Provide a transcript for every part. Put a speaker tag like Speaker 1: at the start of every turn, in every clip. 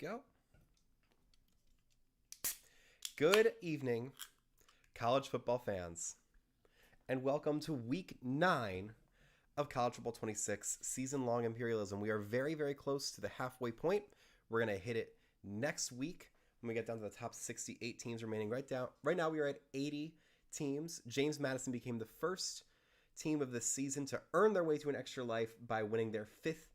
Speaker 1: Go. Good evening, college football fans, and welcome to week 9 of College Football 26 season-long Imperialism. We are very, very close to the halfway point. We're going to hit it next week when we get down to the top 68 teams remaining. Right now, we are at 80 teams. James Madison became the first team of the season to earn their way to an extra life by winning their 5th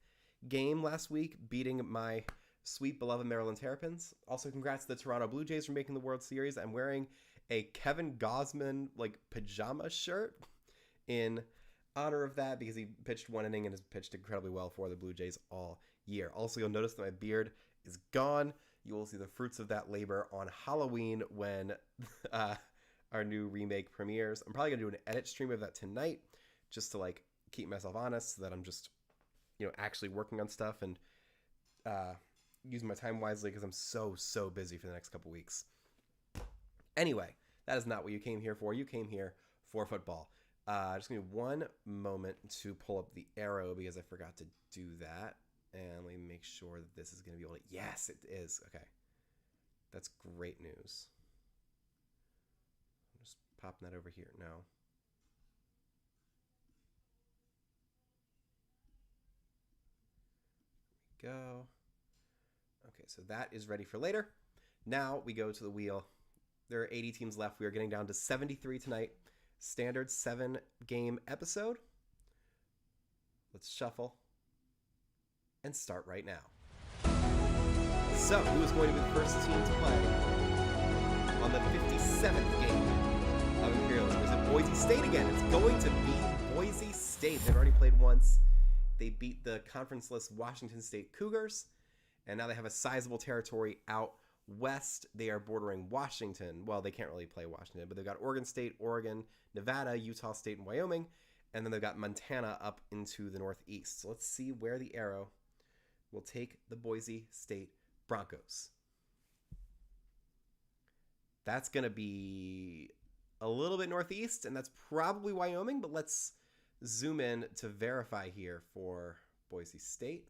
Speaker 1: game last week, beating my sweet beloved Maryland Terrapins. Also, congrats to the Toronto Blue Jays for making the World Series. I'm wearing a Kevin Gausman pajama shirt in honor of that because he pitched one inning and has pitched incredibly well for the Blue Jays all year. Also, you'll notice that my beard is gone. You will see the fruits of that labor on Halloween when our new remake premieres. I'm probably gonna do an edit stream of that tonight just to keep myself honest, so that I'm just actually working on stuff and using my time wisely, because I'm so busy for the next couple weeks. Anyway, that is not what you came here for. You came here for football. Just give me one moment to pull up the arrow because I forgot to do that. And let me make sure that this is going to be able to... Yes, it is. Okay. That's great news. I'm just popping that over here. No. There we go. Okay, so that is ready for later. Now we go to the wheel. There are 80 teams left. We are getting down to 73 tonight. Standard 7-game episode. Let's shuffle and start right now. So, who is going to be the first team to play on the 57th game of Imperialism? Is it Boise State again? It's going to be Boise State. They've already played once. They beat the conference-less Washington State Cougars, and now they have a sizable territory out west. They are bordering Washington. Well, they can't really play Washington, but they've got Oregon State, Oregon, Nevada, Utah State, and Wyoming. And then they've got Montana up into the northeast. So let's see where the arrow will take the Boise State Broncos. That's going to be a little bit northeast, and that's probably Wyoming, but let's zoom in to verify here for Boise State.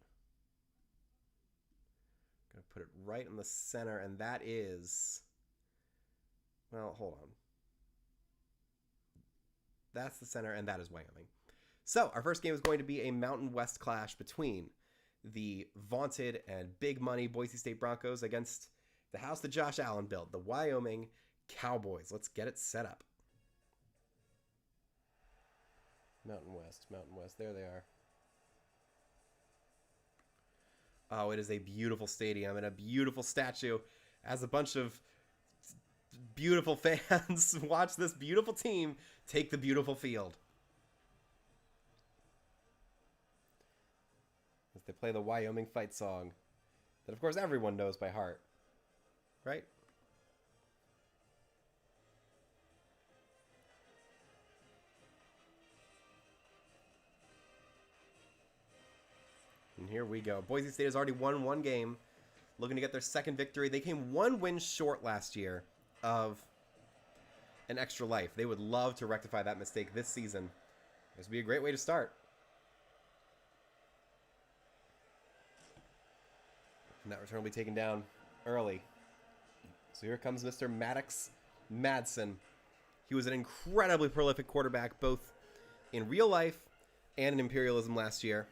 Speaker 1: Going to put it right in the center, and that is... Well, hold on. That's the center, and that is Wyoming. So, our first game is going to be a Mountain West clash between the vaunted and big money Boise State Broncos against the house that Josh Allen built, the Wyoming Cowboys. Let's get it set up. Mountain West, there they are. Oh, it is a beautiful stadium and a beautiful statue as a bunch of beautiful fans watch this beautiful team take the beautiful field. As they play the Wyoming fight song that, of course, everyone knows by heart. Right? And here we go. Boise State has already won one game, looking to get their second victory. They came one win short last year of an extra life. They would love to rectify that mistake this season. This would be a great way to start. And that return will be taken down early. So here comes Mr. Maddox Madsen. He was an incredibly prolific quarterback, both in real life and in Imperialism last year.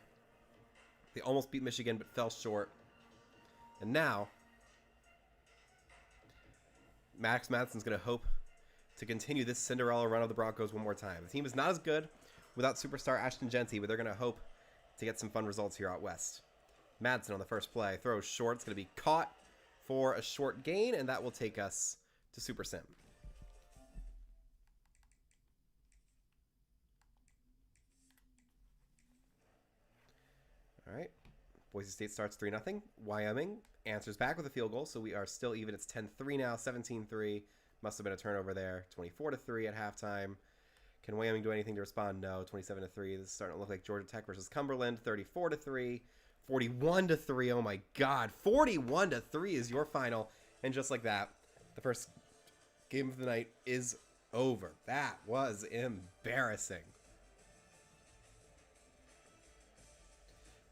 Speaker 1: They almost beat Michigan, but fell short. And now, Maddox Madsen's going to hope to continue this Cinderella run of the Broncos one more time. The team is not as good without superstar Ashton Jeanty, but they're going to hope to get some fun results here out west. Madsen on the first play. Throws short. It's going to be caught for a short gain, and that will take us to Super Sim. All right. Boise State starts 3-0. Wyoming answers back with a field goal, so we are still even. It's 10-3 now, 17-3. Must have been a turnover there. 24-3 at halftime. Can Wyoming do anything to respond? No. 27-3. This is starting to look like Georgia Tech versus Cumberland. 34-3. 41-3. Oh my God. 41-3 is your final. And just like that, the first game of the night is over. That was embarrassing.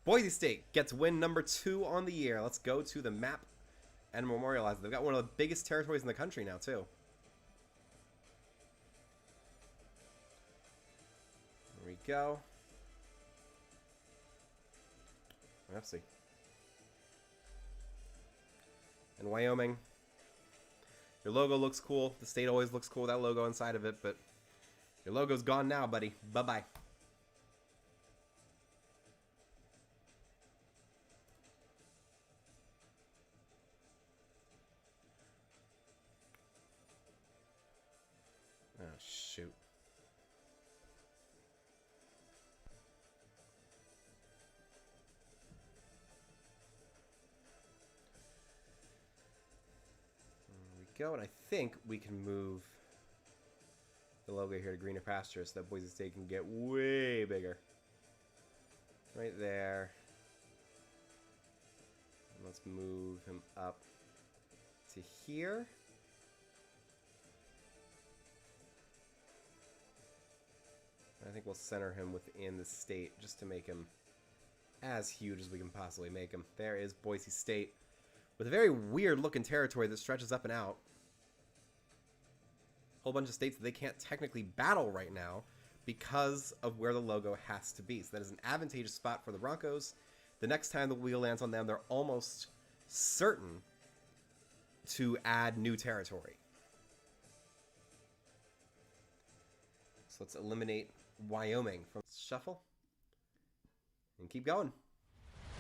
Speaker 1: Boise State gets win number 2 on the year. Let's go to the map and memorialize it. They've got one of the biggest territories in the country now, too. There we go. Let's see. And Wyoming. Your logo looks cool. The state always looks cool with that logo inside of it, but your logo's gone now, buddy. Bye-bye. Oh, shoot. There we go, and I think we can move the logo here to greener pastures so that Boise State can get way bigger. Right there. And let's move him up to here. I think we'll center him within the state just to make him as huge as we can possibly make him. There is Boise State with a very weird looking territory that stretches up and out. Whole bunch of states that they can't technically battle right now because of where the logo has to be. So that is an advantageous spot for the Broncos. The next time the wheel lands on them, they're almost certain to add new territory. So let's eliminate Wyoming from shuffle and keep going.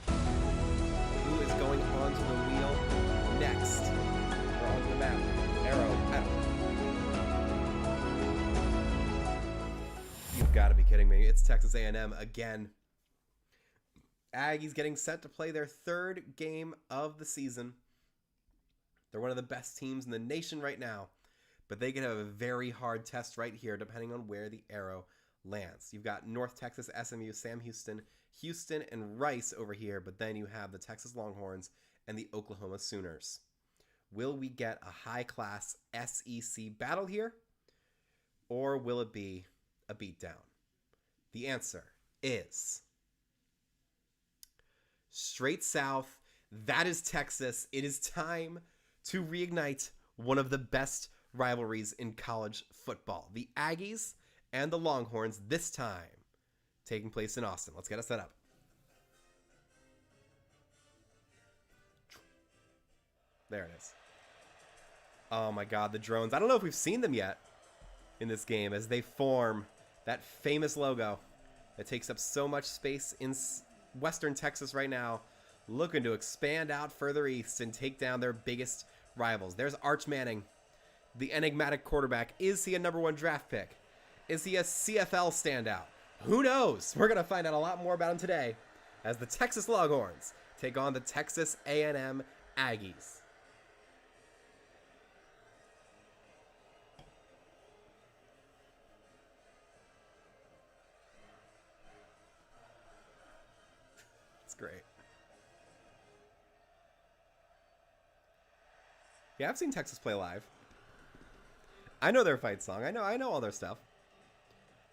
Speaker 1: Who is going onto the wheel next? We're on the map. Arrow, pedal. You've got to be kidding me. It's Texas A&M again. Aggies getting set to play their third game of the season. They're one of the best teams in the nation right now, but they could have a very hard test right here depending on where the arrow lands. You've got North Texas, SMU, Sam Houston, and Rice over here, but then you have the Texas Longhorns and the Oklahoma Sooners. Will we get a high-class SEC battle here, or will it be a beatdown? The answer is straight south. That is Texas. It is time to reignite one of the best rivalries in college football. The Aggies and the Longhorns, this time taking place in Austin. Let's get it set up. There it is. Oh my God, the drones. I don't know if we've seen them yet in this game as they form that famous logo that takes up so much space in Western Texas right now, looking to expand out further east and take down their biggest rivals. There's Arch Manning, the enigmatic quarterback. Is he a #1 draft pick? Is he a CFL standout? Who knows? We're going to find out a lot more about him today as the Texas Longhorns take on the Texas A&M Aggies. It's great. Yeah, I've seen Texas play live. I know their fight song. I know all their stuff.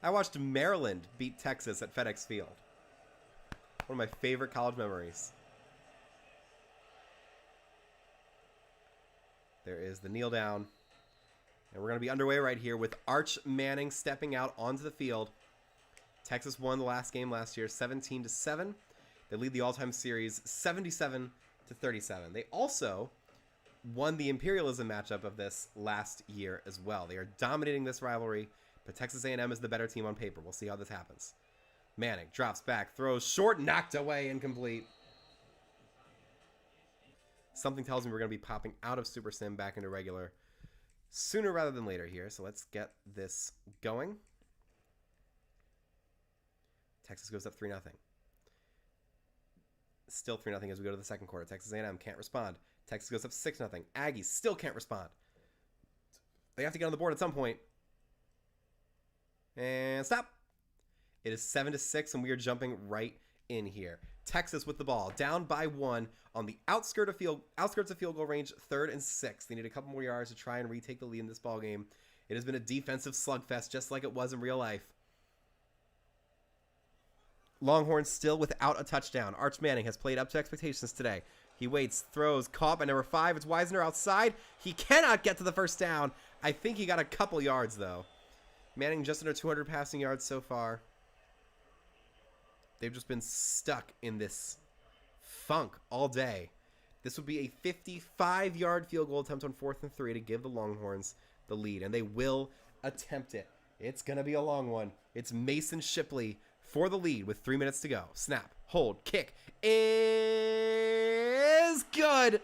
Speaker 1: I watched Maryland beat Texas at FedEx Field. One of my favorite college memories. There is the kneel down. And we're going to be underway right here with Arch Manning stepping out onto the field. Texas won the last game last year, 17-7. They lead the all-time series 77-37. They also won the Imperialism matchup of this last year as well. They are dominating this rivalry, but Texas A&M is the better team on paper. We'll see how this happens. Manning drops back, throws short, knocked away, incomplete. Something tells me we're going to be popping out of Super Sim back into regular sooner rather than later here, so let's get this going. Texas goes up 3-0. Still 3-0 as we go to the second quarter. Texas A&M can't respond. Texas goes up 6-0. Aggies still can't respond. They have to get on the board at some point. And stop. It is 7-6, and we are jumping right in here. Texas with the ball, down by 1 on the outskirts of field goal range, 3rd and 6. They need a couple more yards to try and retake the lead in this ball game. It has been a defensive slugfest, just like it was in real life. Longhorns still without a touchdown. Arch Manning has played up to expectations today. He waits, throws, caught by number 5. It's Wisner outside. He cannot get to the first down. I think he got a couple yards, though. Manning just under 200 passing yards so far. They've just been stuck in this funk all day. This would be a 55-yard field goal attempt on 4th and 3 to give the Longhorns the lead, and they will attempt it. It's going to be a long one. It's Mason Shipley for the lead with 3 minutes to go. Snap, hold, kick is good.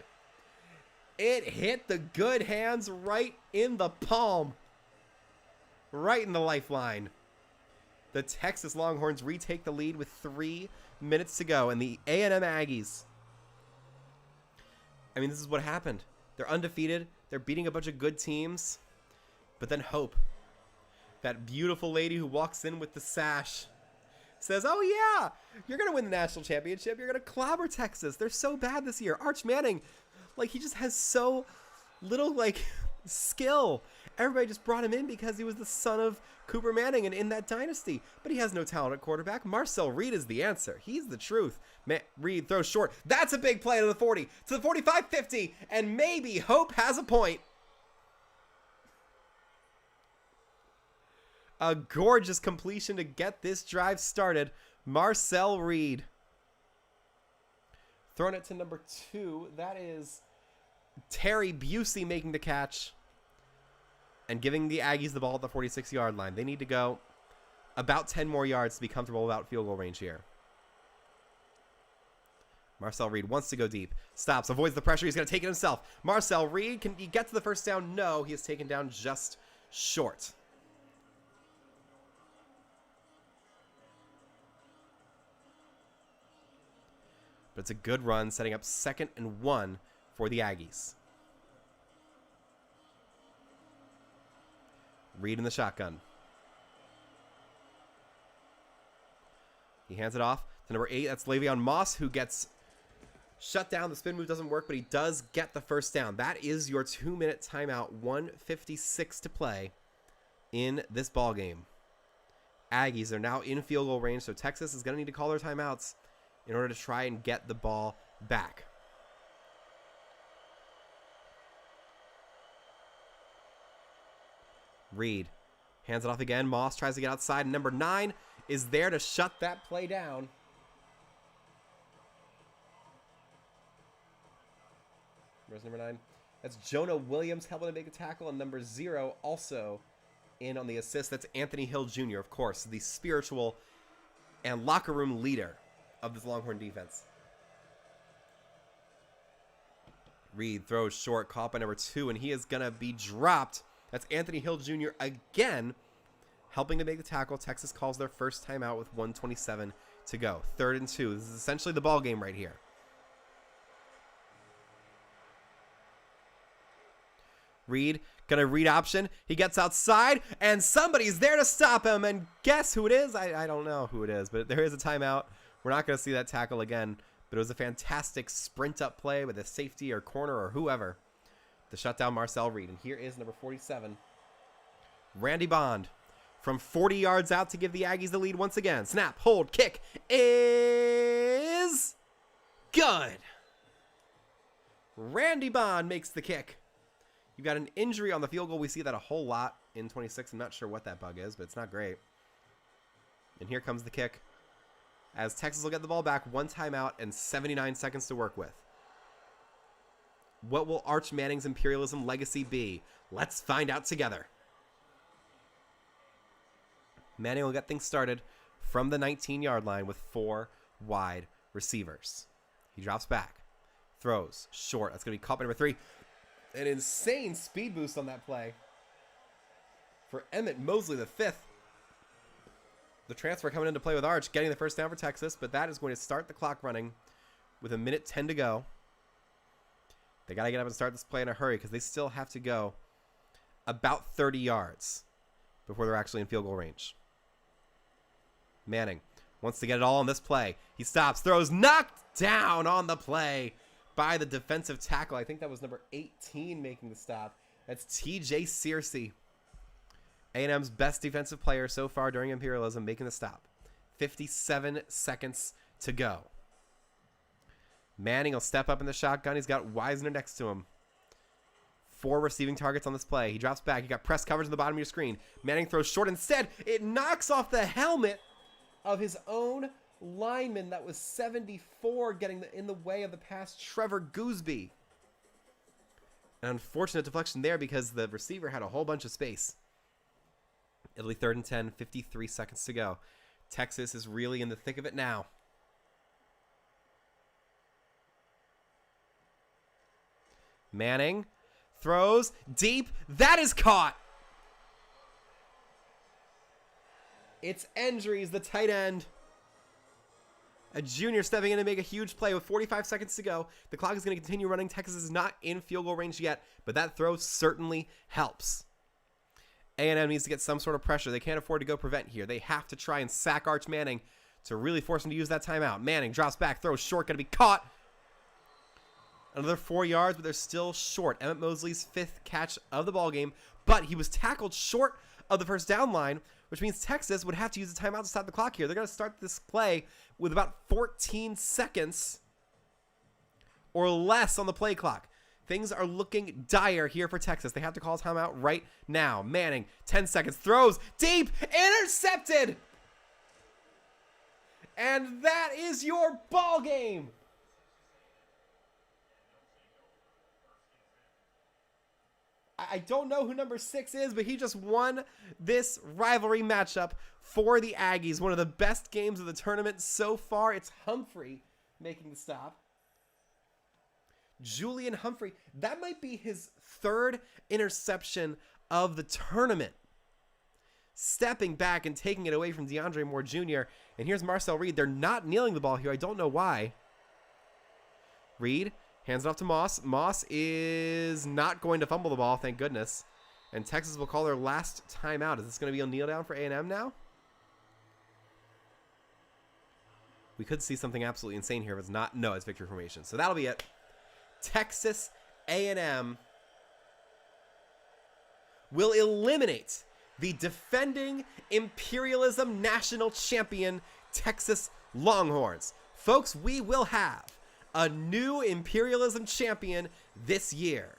Speaker 1: It hit the good hands right in the palm, right in the lifeline. The Texas Longhorns retake the lead with 3 minutes to go, and the A&M Aggies, I mean, this is what happened. They're undefeated. They're beating a bunch of good teams. But then hope. That beautiful lady who walks in with the sash says, oh, yeah, you're going to win the national championship. You're going to clobber Texas. They're so bad this year. Arch Manning, like, he just has so little, like, skill. Everybody just brought him in because he was the son of Cooper Manning and in that dynasty. But he has no talent at quarterback. Marcel Reed is the answer. He's the truth. Reed throws short. That's a big play to the 40, to the 45, 50, and maybe Hope has a point. A gorgeous completion to get this drive started. Marcel Reed. Throwing it to number 2. That is Terry Busey making the catch and giving the Aggies the ball at the 46-yard line. They need to go about 10 more yards to be comfortable without field goal range here. Marcel Reed wants to go deep. Stops, avoids the pressure. He's going to take it himself. Marcel Reed, can he get to the first down? No, he is taken down just short. But it's a good run, setting up 2nd and 1 for the Aggies. Reed in the shotgun. He hands it off to number 8. That's Le'Veon Moss, who gets shut down. The spin move doesn't work, but he does get the first down. That is your 2-minute timeout. 1:56 to play in this ball game. Aggies are now in field goal range, so Texas is going to need to call their timeouts in order to try and get the ball back. Reed hands it off again. Moss tries to get outside, and number 9 is there to shut that play down. Where's number 9? That's Jonah Williams helping to make a tackle, and number 0 also in on the assist. That's Anthony Hill Jr., of course, the spiritual and locker room leader of this Longhorn defense. Reed throws short, caught by number 2, and he is going to be dropped. That's Anthony Hill Jr. again, helping to make the tackle. Texas calls their first timeout with 1:27 to go. 3rd and 2. This is essentially the ball game right here. Reed, gonna read option. He gets outside, and somebody's there to stop him. And guess who it is? I don't know who it is, but there is a timeout. We're not gonna see that tackle again, but it was a fantastic sprint up play with a safety or corner or whoever to shut down Marcel Reed. And here is number 47, Randy Bond, from 40 yards out to give the Aggies the lead once again. Snap, hold, kick is good. Randy Bond makes the kick. You've got an injury on the field goal. We see that a whole lot in 26. I'm not sure what that bug is, but it's not great. And here comes the kick, as Texas will get the ball back. 1 timeout and 79 seconds to work with. What will Arch Manning's Imperialism legacy be? Let's find out together. Manning will get things started from the 19-yard line with 4 wide receivers. He drops back, throws short. That's going to be caught by number 3. An insane speed boost on that play for Emmett Mosley, the 5th. The transfer coming into play with Arch, getting the first down for Texas, but that is going to start the clock running with 1:10 to go. They got to get up and start this play in a hurry because they still have to go about 30 yards before they're actually in field goal range. Manning wants to get it all on this play. He stops, throws, knocked down on the play by the defensive tackle. I think that was number 18 making the stop. That's TJ Searcy, A&M's best defensive player so far during Imperialism, making the stop. 57 seconds to go. Manning will step up in the shotgun. He's got Wisner next to him. 4 receiving targets on this play. He drops back. You got press coverage on the bottom of your screen. Manning throws short. Instead, it knocks off the helmet of his own lineman. That was 74, getting in the way of the pass, Trevor Gooseby. An unfortunate deflection there because the receiver had a whole bunch of space. It'll be 3rd and 10, 53 seconds to go. Texas is really in the thick of it now. Manning throws deep. That is caught. It's Endries, the tight end. A junior stepping in to make a huge play with 45 seconds to go. The clock is going to continue running. Texas is not in field goal range yet, but that throw certainly helps. A&M needs to get some sort of pressure. They can't afford to go prevent here. They have to try and sack Arch Manning to really force him to use that timeout. Manning drops back, throws short, going to be caught. Another 4 yards, but they're still short. Emmett Mosley's 5th catch of the ballgame, but he was tackled short of the first down line, which means Texas would have to use a timeout to stop the clock here. They're going to start this play with about 14 seconds or less on the play clock. Things are looking dire here for Texas. They have to call a timeout right now. Manning, 10 seconds, throws deep, intercepted! And that is your ball game. I don't know who number 6 is, but he just won this rivalry matchup for the Aggies. One of the best games of the tournament so far. It's Humphrey making the stop. Julian Humphrey. That might be his 3rd interception of the tournament. Stepping back and taking it away from DeAndre Moore Jr. And here's Marcel Reed. They're not kneeling the ball here. I don't know why. Reed hands it off to Moss. Moss is not going to fumble the ball, thank goodness. And Texas will call their last timeout. Is this going to be a kneel down for A&M now? We could see something absolutely insane here if it's not. No, it's victory formation. So that'll be it. Texas A&M will eliminate the defending Imperialism national champion Texas Longhorns. Folks, we will have a new Imperialism champion this year.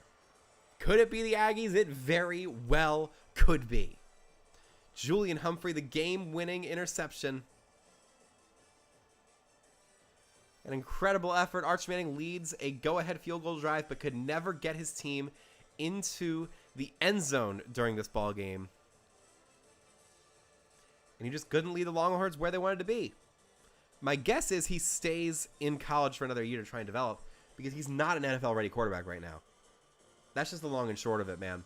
Speaker 1: Could it be the Aggies? It very well could be. Julian Humphrey, the game-winning interception. An incredible effort. Arch Manning leads a go-ahead field goal drive, but could never get his team into the end zone during this ball game. And he just couldn't lead the Longhorns where they wanted to be. My guess is he stays in college for another year to try and develop because he's not an NFL-ready quarterback right now. That's just the long and short of it, man.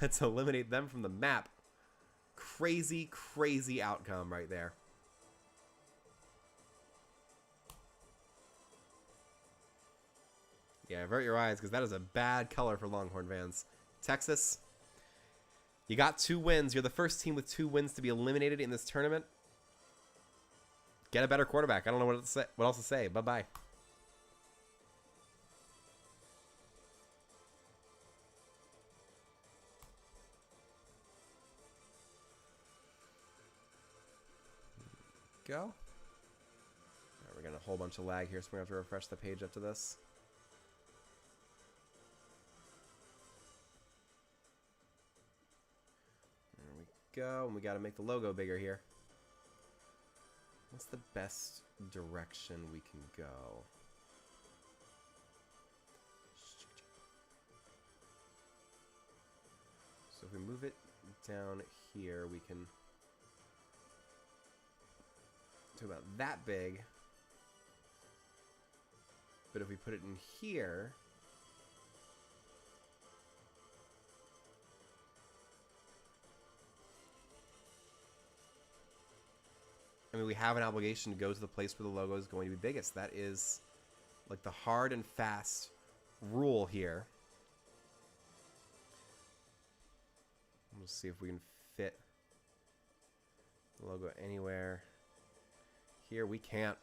Speaker 1: Let's eliminate them from the map. Crazy, crazy outcome right there. Yeah, avert your eyes because that is a bad color for Longhorn fans. Texas, you got 2 wins. You're the first team with 2 wins to be eliminated in this tournament. Get a better quarterback. I don't know what else to say. Bye-bye. Go. Right, we're getting a whole bunch of lag here, so we're going to have to refresh the page up to this. There we go. And we got to make the logo bigger here. What's the best direction we can go? So if we move it down here, we can do about that big. But if we put it in here, I mean, we have an obligation to go to the place where the logo is going to be biggest. That is like the hard and fast rule here. We'll see if we can fit the logo anywhere. Here we can't.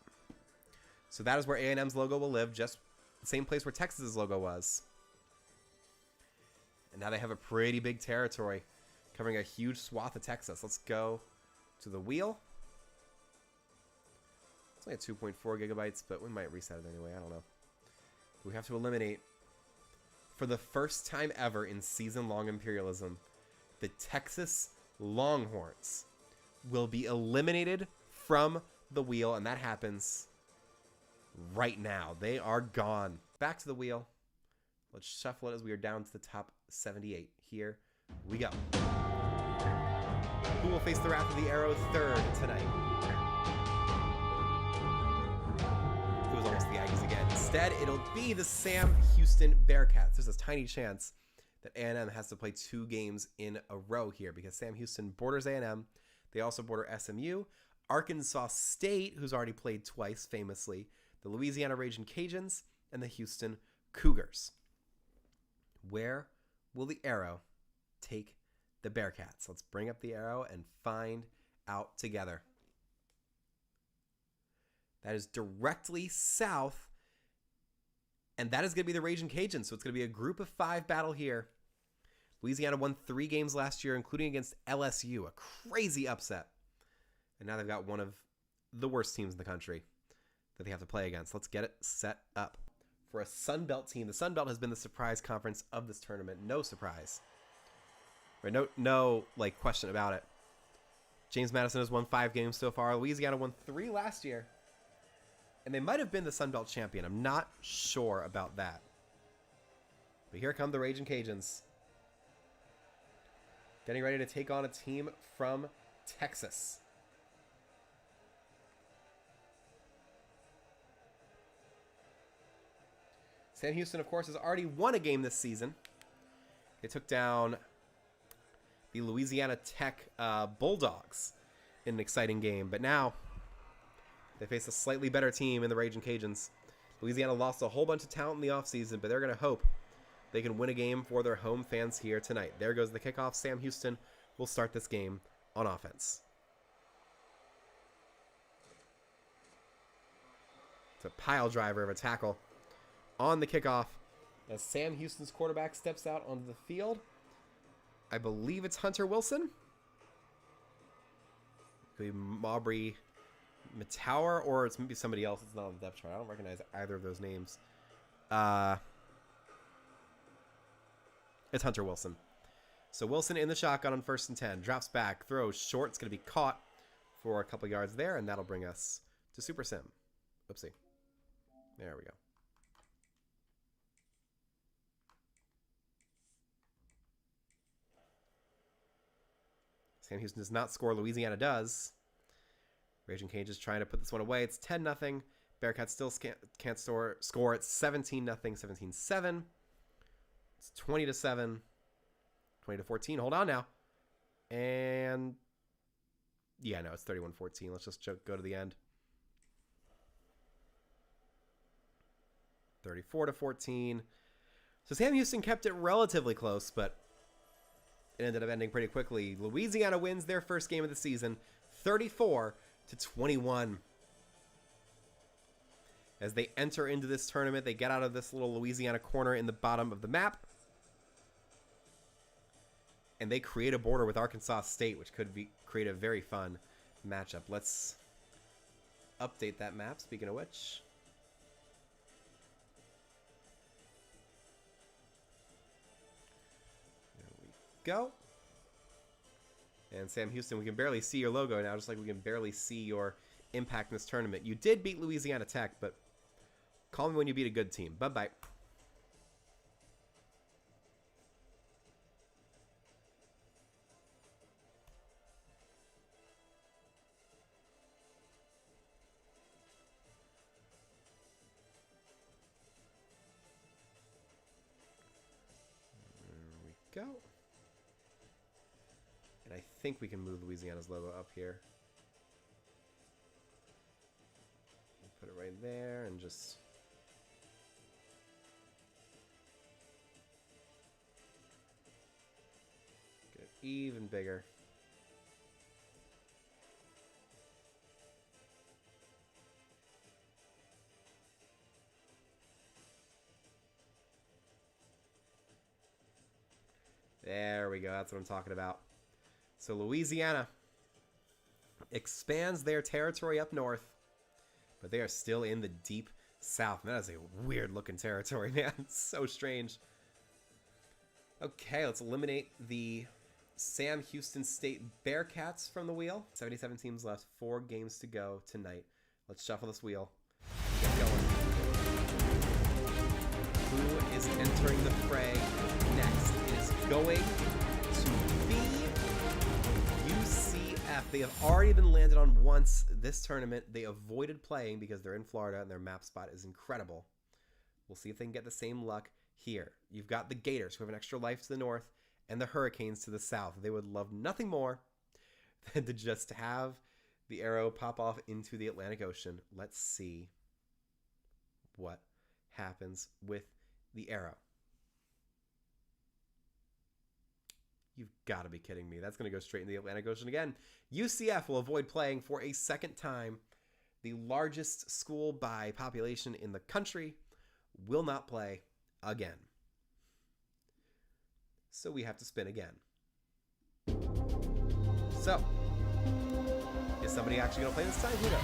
Speaker 1: So that is where A&M's logo will live, just the same place where Texas's logo was. And now they have a pretty big territory covering a huge swath of Texas. Let's go to the wheel. It's only at 2.4 gigabytes, but we might reset it anyway. I don't know. We have to eliminate, for the first time ever in season-long Imperialism, the Texas Longhorns will be eliminated from the wheel, and that happens right now. They are gone. Back to the wheel. Let's shuffle it as we are down to the top 78. Here we go. Who will face the Wrath of the Arrow third tonight? It was almost the Aggies again. Instead, it'll be the Sam Houston Bearcats. There's a tiny chance that A&M has to play 2 games in a row here because Sam Houston borders A&M. They also border SMU, Arkansas State, who's already played twice famously, the Louisiana Ragin' Cajuns, and the Houston Cougars. Where will the arrow take the Bearcats? Let's bring up the arrow and find out together. That is directly south, and that is going to be the Ragin' Cajuns, so it's going to be a group of 5 battle here. Louisiana won 3 games last year, including against LSU, a crazy upset. And now they've got one of the worst teams in the country that they have to play against. Let's get it set up. For a Sun Belt team, the Sun Belt has been the surprise conference of this tournament. No surprise. Right? No question about it. James Madison has won 5 games so far. Louisiana won 3 last year. And they might have been the Sun Belt champion. I'm not sure about that. But here come the Ragin' Cajuns. Getting ready to take on a team from Texas. Sam Houston, of course, has already won a game this season. They took down the Louisiana Tech Bulldogs in an exciting game. But now they face a slightly better team in the Ragin' Cajuns. Louisiana lost a whole bunch of talent in the offseason, but they're going to hope they can win a game for their home fans here tonight. There goes the kickoff. Sam Houston will start this game on offense. It's a pile driver of a tackle on the kickoff as Sam Houston's quarterback steps out onto the field. I believe it's Hunter Wilson. Could be Maubrey Matower, or it's maybe somebody else. It's not on the depth chart. I don't recognize either of those names. It's Hunter Wilson. So Wilson in the shotgun on 1st and 10. Drops back, throws short. It's going to be caught for a couple yards there, and that'll bring us to Super Sim. Oopsie. There we go. Sam Houston does not score. Louisiana does. Ragin' Cajuns trying to put this one away. It's 10-0. Bearcats still can't score. It's 17-0, 17-7. It's 20-7. 20-14. Hold on now. And yeah, no, it's 31-14. Let's just go to the end. 34-14. So Sam Houston kept it relatively close, but it ended up ending pretty quickly. Louisiana wins their first game of the season, 34-21. As they enter into this tournament, they get out of this little Louisiana corner in the bottom of the map, and they create a border with Arkansas State, which could create a very fun matchup. Let's update that map, speaking of which. Go. And Sam Houston, we can barely see your logo now, just like we can barely see your impact in this tournament. You did beat Louisiana Tech, but call me when you beat a good team. Bye-bye. There we go. I think we can move Louisiana's logo up here. Put it right there and just get it even bigger. There we go. That's what I'm talking about. So Louisiana expands their territory up north But they are still in the deep south. That is a weird looking territory, man. It's so strange. Okay, let's eliminate the Sam Houston State Bearcats from the wheel. 77 teams left, 4 games to go tonight. Let's shuffle this wheel. Get going. Who is entering the fray next? It is going to be UCF. They have already been landed on once this tournament. They avoided playing because they're in Florida and their map spot is incredible. We'll see if they can get the same luck here. You've got the Gators, who have an extra life to the north, and the Hurricanes to the south. They would love nothing more than to just have the arrow pop off into the Atlantic Ocean. Let's see what happens with the arrow. You've got to be kidding me. That's going to go straight into the Atlantic Ocean again. UCF will avoid playing for a second time. The largest school by population in the country will not play again. So we have to spin again. So, is somebody actually going to play this time? Who knows?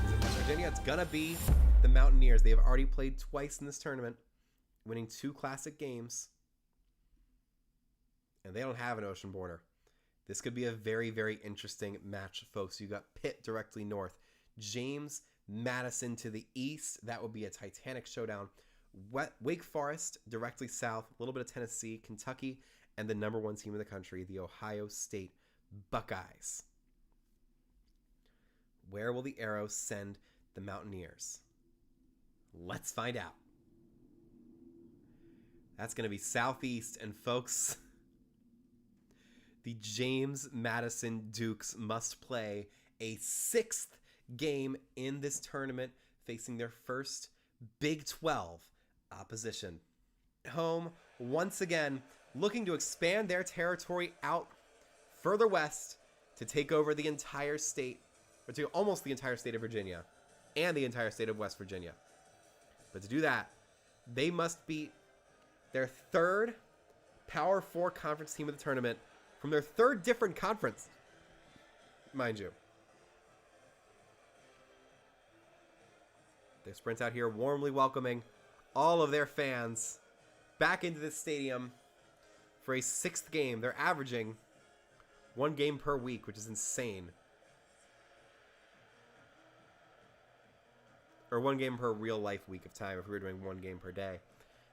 Speaker 1: Is it West Virginia? It's going to be the Mountaineers. They have already played twice in this tournament, winning 2 classic games. And they don't have an ocean border. This could be a very, very interesting match, folks. You got Pitt directly north. James Madison to the east. That would be a titanic showdown. Wake Forest directly south. A little bit of Tennessee, Kentucky, and the #1 team in the country, the Ohio State Buckeyes. Where will the arrow send the Mountaineers? Let's find out. That's going to be southeast. And folks, the James Madison Dukes must play a 6th game in this tournament, facing their first Big 12 opposition. Home, once again, looking to expand their territory out further west to take over the entire state, or to almost the entire state of Virginia and the entire state of West Virginia. But to do that, they must beat their 3rd Power 4 conference team of the tournament from their 3rd different conference, mind you. They sprint out here warmly welcoming all of their fans back into this stadium for a 6th game. They're averaging 1 game per week, which is insane. Or 1 game per real life week of time if we were doing 1 game per day,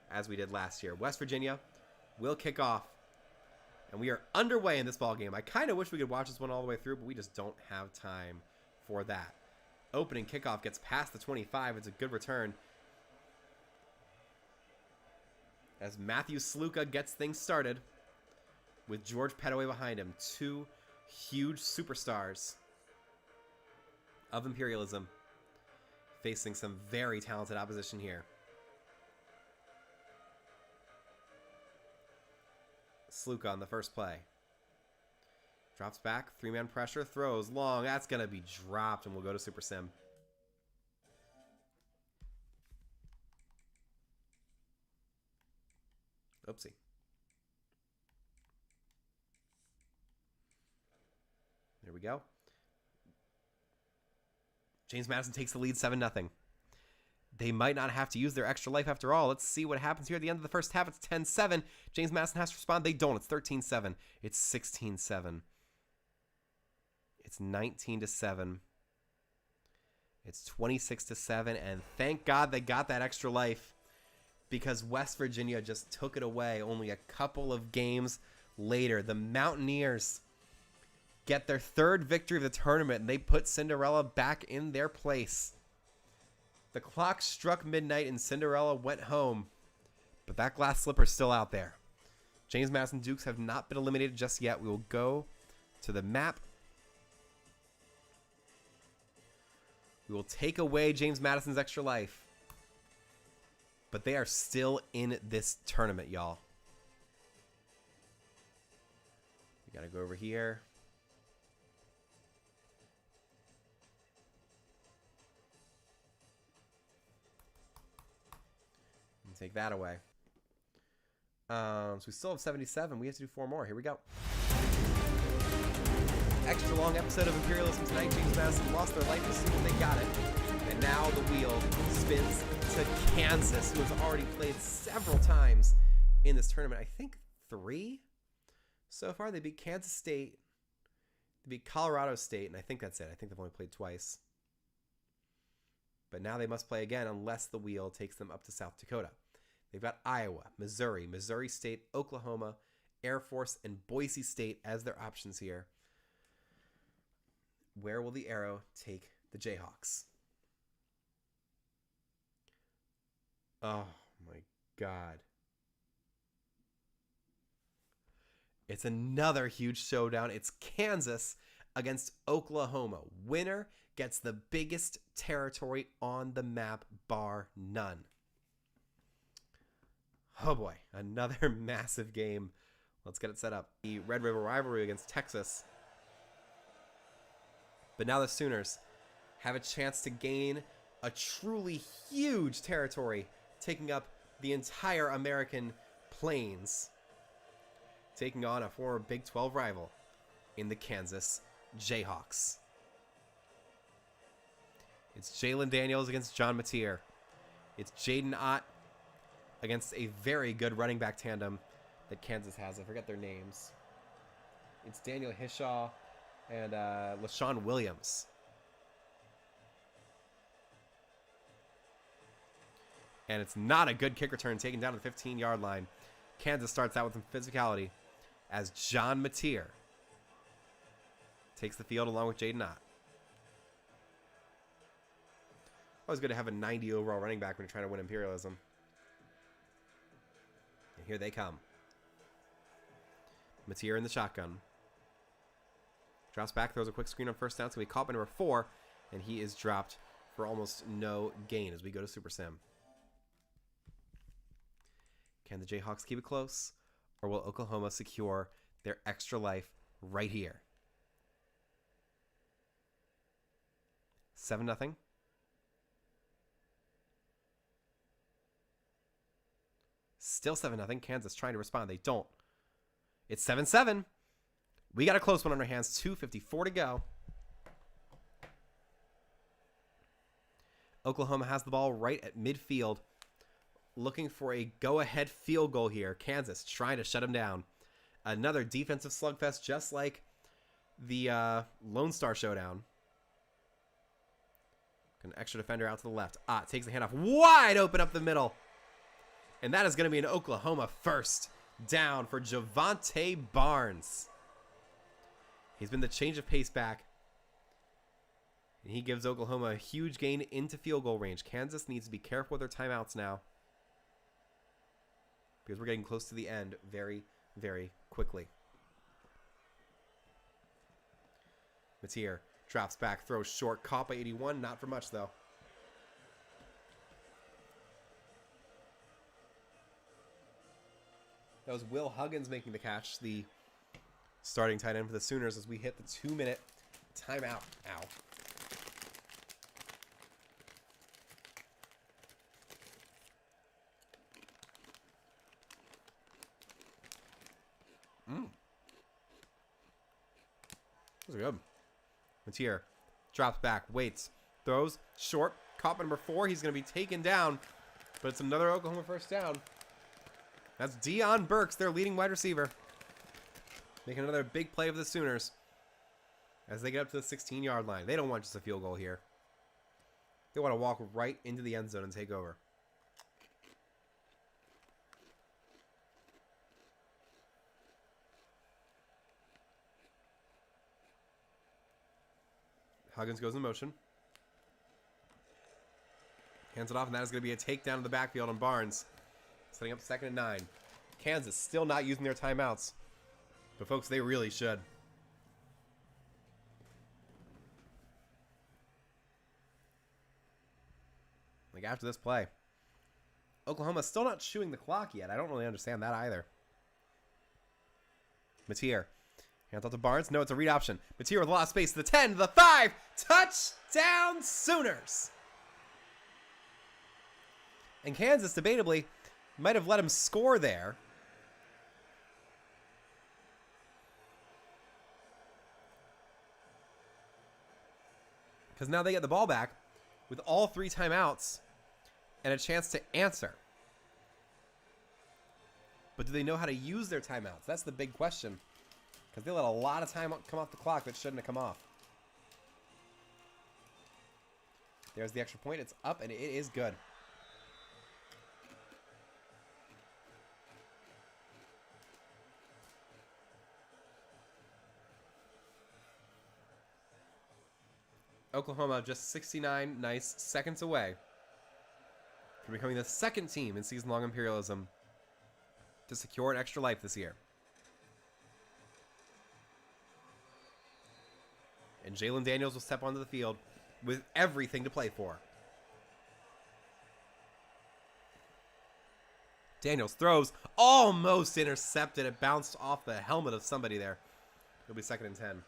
Speaker 1: as we did last year. West Virginia will kick off, and we are underway in this ball game. I kind of wish we could watch this one all the way through, but we just don't have time for that. Opening kickoff gets past the 25. It's a good return, as Matthew Sluka gets things started with George Pettaway behind him. 2 huge superstars of Imperialism facing some very talented opposition here. Sluka on the first play. Drops back, 3-man pressure, throws long. That's going to be dropped, and we'll go to Super Sim. Oopsie. There we go. James Madison takes the lead 7-0. They might not have to use their extra life after all. Let's see what happens here at the end of the first half. It's 10-7. James Madison has to respond. They don't. It's 13-7. It's 16-7. It's 19-7. It's 26-7. And thank God they got that extra life, because West Virginia just took it away only a couple of games later. The Mountaineers get their 3rd victory of the tournament, and they put Cinderella back in their place. The clock struck midnight and Cinderella went home, but that glass slipper's still out there. James Madison Dukes have not been eliminated just yet. We will go to the map. We will take away James Madison's extra life, but they are still in this tournament, y'all. We gotta go over here. Take that away. So we still have 77. We have to do 4 more. Here we go. Extra long episode of Imperialism tonight. James Madison lost their life as soon as they got it. And now the wheel spins to Kansas, who has already played several times in this tournament. I think 3 so far. They beat Kansas State, they beat Colorado State, and I think that's it. I think they've only played twice. But now they must play again unless the wheel takes them up to South Dakota. They've got Iowa, Missouri, Missouri State, Oklahoma, Air Force, and Boise State as their options here. Where will the arrow take the Jayhawks? Oh my God. It's another huge showdown. It's Kansas against Oklahoma. Winner gets the biggest territory on the map, bar none. Oh boy, another massive game. Let's get it set up. The Red River rivalry against Texas. But now the Sooners have a chance to gain a truly huge territory, taking up the entire American plains, taking on a former Big 12 rival in the Kansas Jayhawks. It's Jalen Daniels against John Mateer. It's Jaden Ott against a very good running back tandem that Kansas has. I forget their names. It's Daniel Hishaw and LaShawn Williams. And it's not a good kick return, taken down to the 15-yard line. Kansas starts out with some physicality as John Mateer takes the field along with Jaden Ott. Always good to have a 90 overall running back when you're trying to win Imperialism. And here they come. Mateer in the shotgun. Drops back, throws a quick screen on first down. It's going to be caught by number 4, and he is dropped for almost no gain as we go to Super Sim. Can the Jayhawks keep it close, or will Oklahoma secure their extra life right here? 7-0. Still 7-0. Kansas trying to respond. They don't. It's 7-7. We got a close one on our hands. 2:54 to go. Oklahoma has the ball right at midfield, looking for a go-ahead field goal here. Kansas trying to shut them down. Another defensive slugfest, just like the Lone Star Showdown. An extra defender out to the left. Takes the handoff wide open up the middle. And that is going to be an Oklahoma first down for Javonte Barnes. He's been the change of pace back. And he gives Oklahoma a huge gain into field goal range. Kansas needs to be careful with their timeouts now, because we're getting close to the end very, very quickly. Mateer drops back, throws short, caught by 81. Not for much, though. That was Will Huggins making the catch, the starting tight end for the Sooners, as we hit the 2-minute timeout. Ow. Those are good. Mateer drops back, waits, throws, short, caught by number 4. He's going to be taken down, but it's another Oklahoma first down. That's Deion Burks, their leading wide receiver, making another big play of the Sooners as they get up to the 16-yard line. They don't want just a field goal here. They want to walk right into the end zone and take over. Huggins goes in motion. Hands it off, and that is going to be a takedown in the backfield on Barnes. Setting up 2nd and 9. Kansas still not using their timeouts. But folks, they really should. Like after this play. Oklahoma's still not chewing the clock yet. I don't really understand that either. Mateer. Hands off to Barnes. No, it's a read option. Mateer with a lot of space. The 10, the 5. Touchdown Sooners. And Kansas, debatably, might have let him score there. Because now they get the ball back with all 3 timeouts and a chance to answer. But do they know how to use their timeouts? That's the big question. Because they let a lot of time come off the clock that shouldn't have come off. There's the extra point. It's up, and it is good. Oklahoma just 69 nice seconds away from becoming the 2nd team in season-long Imperialism to secure an extra life this year. And Jalen Daniels will step onto the field with everything to play for. Daniels throws, almost intercepted. It bounced off the helmet of somebody there. It'll be 2nd and 10.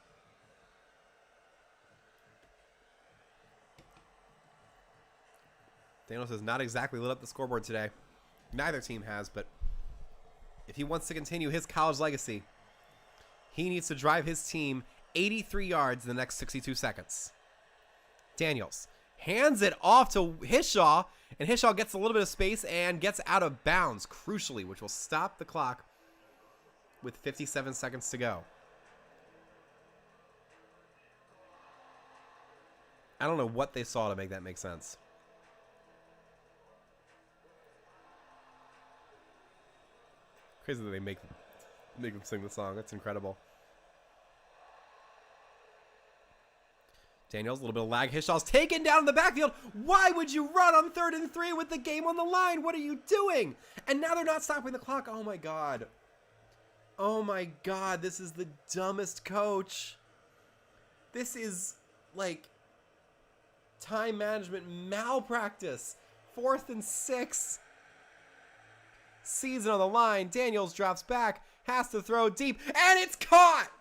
Speaker 1: Daniels has not exactly lit up the scoreboard today. Neither team has, but if he wants to continue his college legacy, he needs to drive his team 83 yards in the next 62 seconds. Daniels hands it off to Hishaw, and Hishaw gets a little bit of space and gets out of bounds, crucially, which will stop the clock with 57 seconds to go. I don't know what they saw to make that make sense. Crazy that they make them sing the song. That's incredible. Daniels, a little bit of lag. Hishaw's taken down in the backfield. Why would you run on 3rd and 3 with the game on the line? What are you doing? And now they're not stopping the clock. Oh, my God. Oh, my God. This is the dumbest coach. This is, like, time management malpractice. 4th and 6. Season on the line. Daniels drops back. Has to throw deep. And it's caught!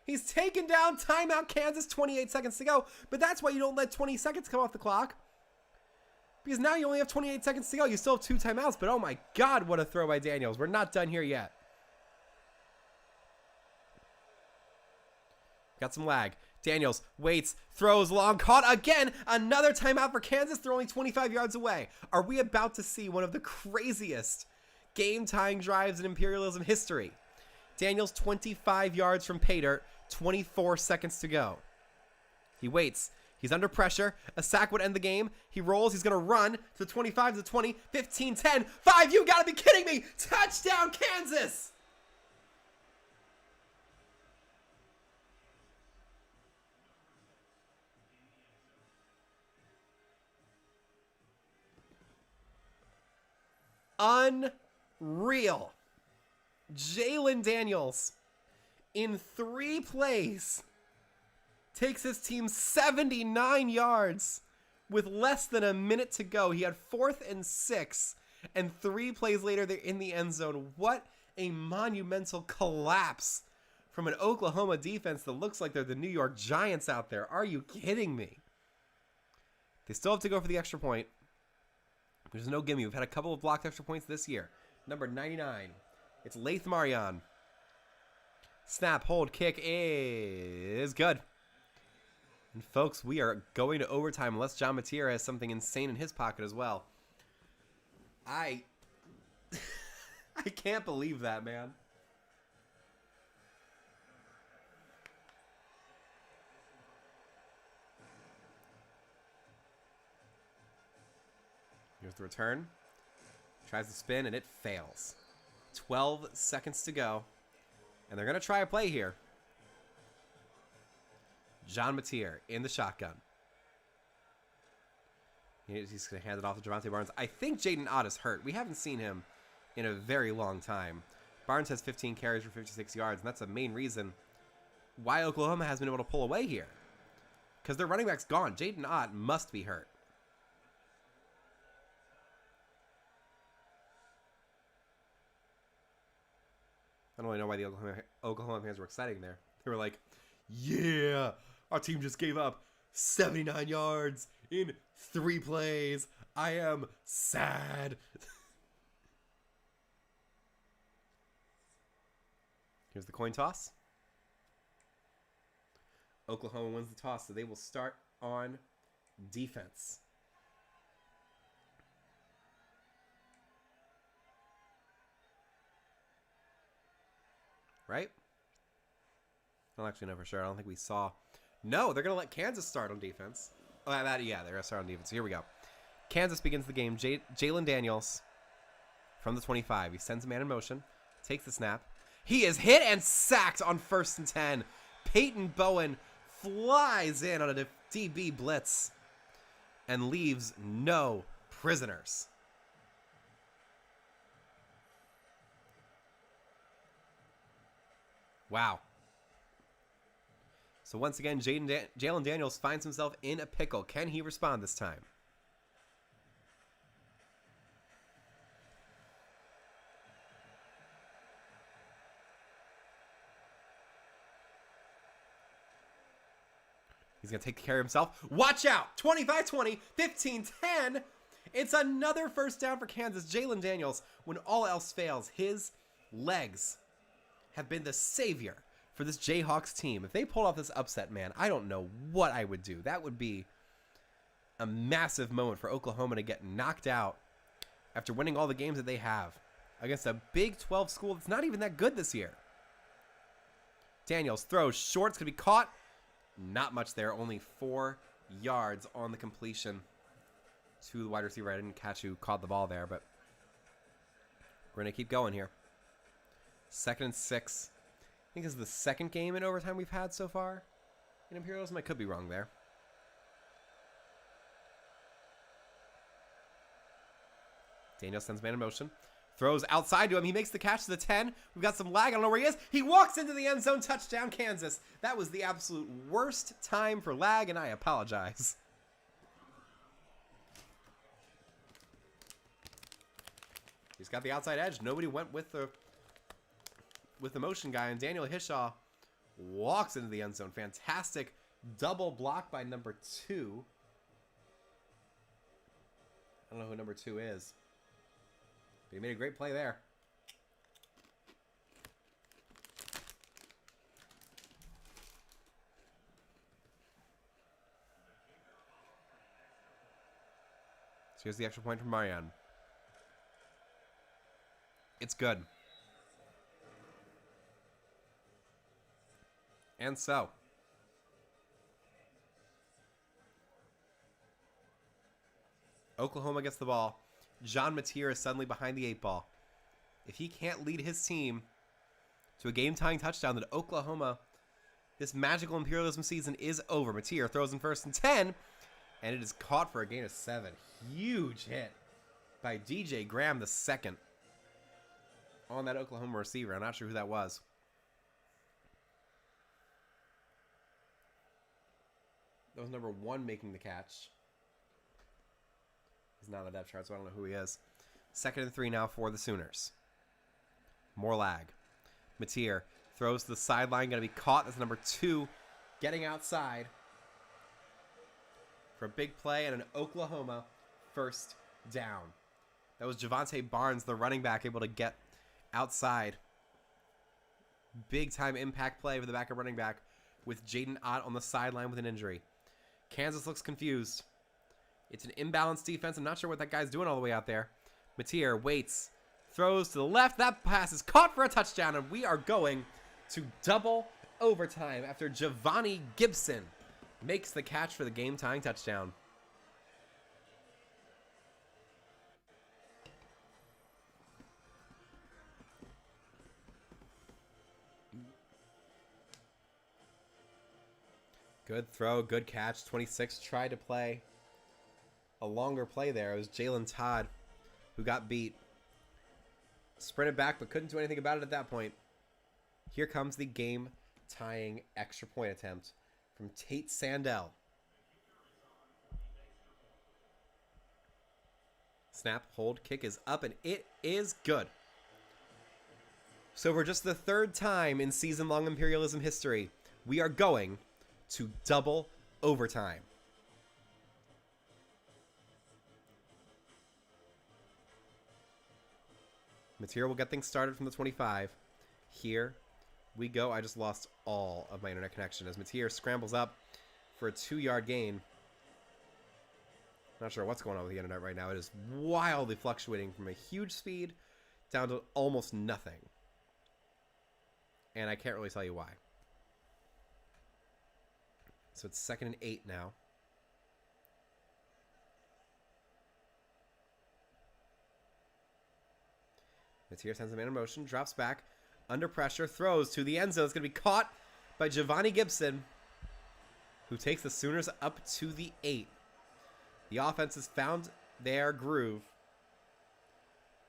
Speaker 1: He's taken down. Timeout, Kansas. 28 seconds to go. But that's why you don't let 20 seconds come off the clock. Because now you only have 28 seconds to go. You still have 2 timeouts. But oh my God, what a throw by Daniels. We're not done here yet. Got some lag. Daniels waits, throws long, caught again. Another timeout for Kansas. They're only 25 yards away. Are we about to see one of the craziest game-tying drives in Imperialism history? Daniels 25 yards from pay dirt, 24 seconds to go. He waits. He's under pressure. A sack would end the game. He rolls. He's going to run to the 25, to the 20, 15, 10, 5. You got to be kidding me. Touchdown, Kansas. Unreal. Jalen Daniels, in 3 plays, takes his team 79 yards with less than a minute to go. He had 4th and 6, and 3 plays later, they're in the end zone. What a monumental collapse from an Oklahoma defense that looks like they're the New York Giants out there. Are you kidding me? They still have to go for the extra point. There's no gimme. We've had a couple of blocked extra points this year. Number 99. It's Lath Marion. Snap, hold, kick is good. And folks, we are going to overtime unless John Mateer has something insane in his pocket as well. I can't believe that, man. Here's the return. Tries to spin, and it fails. 12 seconds to go. And they're going to try a play here. John Mateer in the shotgun. He's going to hand it off to Javante Barnes. I think Jaden Ott is hurt. We haven't seen him in a very long time. Barnes has 15 carries for 56 yards, and that's the main reason why Oklahoma has been able to pull away here. Because their running back's gone. Jaden Ott must be hurt. I don't really know why the Oklahoma fans were excited there. They were like, yeah, our team just gave up 79 yards in 3 plays. I am sad. Here's the coin toss. Oklahoma wins the toss, so they will start on defense. Right? I don't actually know for sure. I don't think we saw. No, they're going to let Kansas start on defense. Oh, yeah, they're going to start on defense. Here we go. Kansas begins the game. Jalen Daniels from the 25. He sends a man in motion, takes the snap. He is hit and sacked on 1st and 10. Peyton Bowen flies in on a DB blitz and leaves no prisoners. Wow. So once again, Jalen Daniels finds himself in a pickle. Can he respond this time? He's going to take care of himself. Watch out! 25-20, 15-10. It's another first down for Kansas. Jalen Daniels, when all else fails, his legs have been the savior for this Jayhawks team. If they pulled off this upset, man, I don't know what I would do. That would be a massive moment for Oklahoma to get knocked out after winning all the games that they have against a Big 12 school that's not even that good this year. Daniels throws short. It's going to be caught. Not much there. Only 4 yards on the completion to the wide receiver. I didn't catch who caught the ball there, but we're going to keep going here. 2nd and 6. I think this is the second game in overtime we've had so far in Imperialism. I could be wrong there. Daniel sends man in motion. Throws outside to him. He makes the catch to the 10. We've got some lag. I don't know where he is. He walks into the end zone. Touchdown, Kansas. That was the absolute worst time for lag, and I apologize. He's got the outside edge. Nobody went with the motion guy, and Daniel Hishaw walks into the end zone. Fantastic double block by number 2. I don't know who number 2 is. But he made a great play there. So here's the extra point from Marianne. It's good. And so, Oklahoma gets the ball. John Mateer is suddenly behind the 8 ball. If he can't lead his team to a game-tying touchdown, then Oklahoma, this magical Imperialism season is over. Mateer throws in 1st and 10, and it is caught for a gain of 7. Huge hit by DJ Graham II on that Oklahoma receiver. I'm not sure who that was. That was number 1 making the catch. He's not on the depth chart, so I don't know who he is. 2nd and 3 now for the Sooners. More lag. Mateer throws to the sideline. Going to be caught. That's number 2 getting outside for a big play and an Oklahoma first down. That was Javante Barnes, the running back, able to get outside. Big time impact play for the backup running back with Jaden Ott on the sideline with an injury. Kansas looks confused. It's an imbalanced defense. I'm not sure what that guy's doing all the way out there. Mateer waits, throws to the left. That pass is caught for a touchdown, and we are going to double overtime after Giovanni Gibson makes the catch for the game-tying touchdown. Good throw, good catch. 26 tried to play a longer play there. It was Jalen Todd who got beat. Sprinted back, but couldn't do anything about it at that point. Here comes the game-tying extra point attempt from Tate Sandell. Snap, hold, kick is up, and it is good. So for just the 3rd time in season-long Imperialism history, we are going to double overtime. Mateer will get things started from the 25. Here we go. I just lost all of my internet connection as Matier scrambles up for a 2-yard gain. Not sure what's going on with the internet right now. It is wildly fluctuating from a huge speed down to almost nothing. And I can't really tell you why. So it's 2nd and 8 now. Matier sends a man in motion, drops back, under pressure, throws to the end zone. It's going to be caught by Giovanni Gibson, who takes the Sooners up to the 8. The offense has found their groove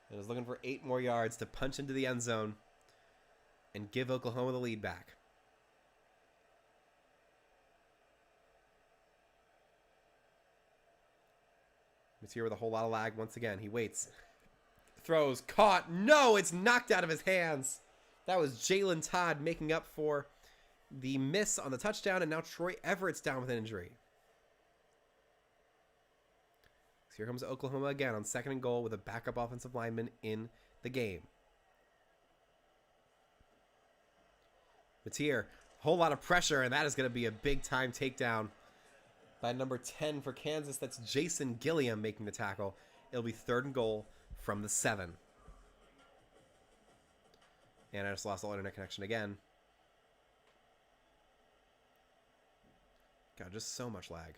Speaker 1: and is looking for 8 more yards to punch into the end zone and give Oklahoma the lead back. Matier with a whole lot of lag once again. He waits. Throws. Caught. No, it's knocked out of his hands. That was Jalen Todd making up for the miss on the touchdown, and now Troy Everett's down with an injury. So here comes Oklahoma again on 2nd and goal with a backup offensive lineman in the game. Matier, whole lot of pressure, and that is going to be a big-time takedown by number 10 for Kansas. That's Jason Gilliam making the tackle. It'll be 3rd and goal from the 7. And I just lost all internet connection again. God, just so much lag.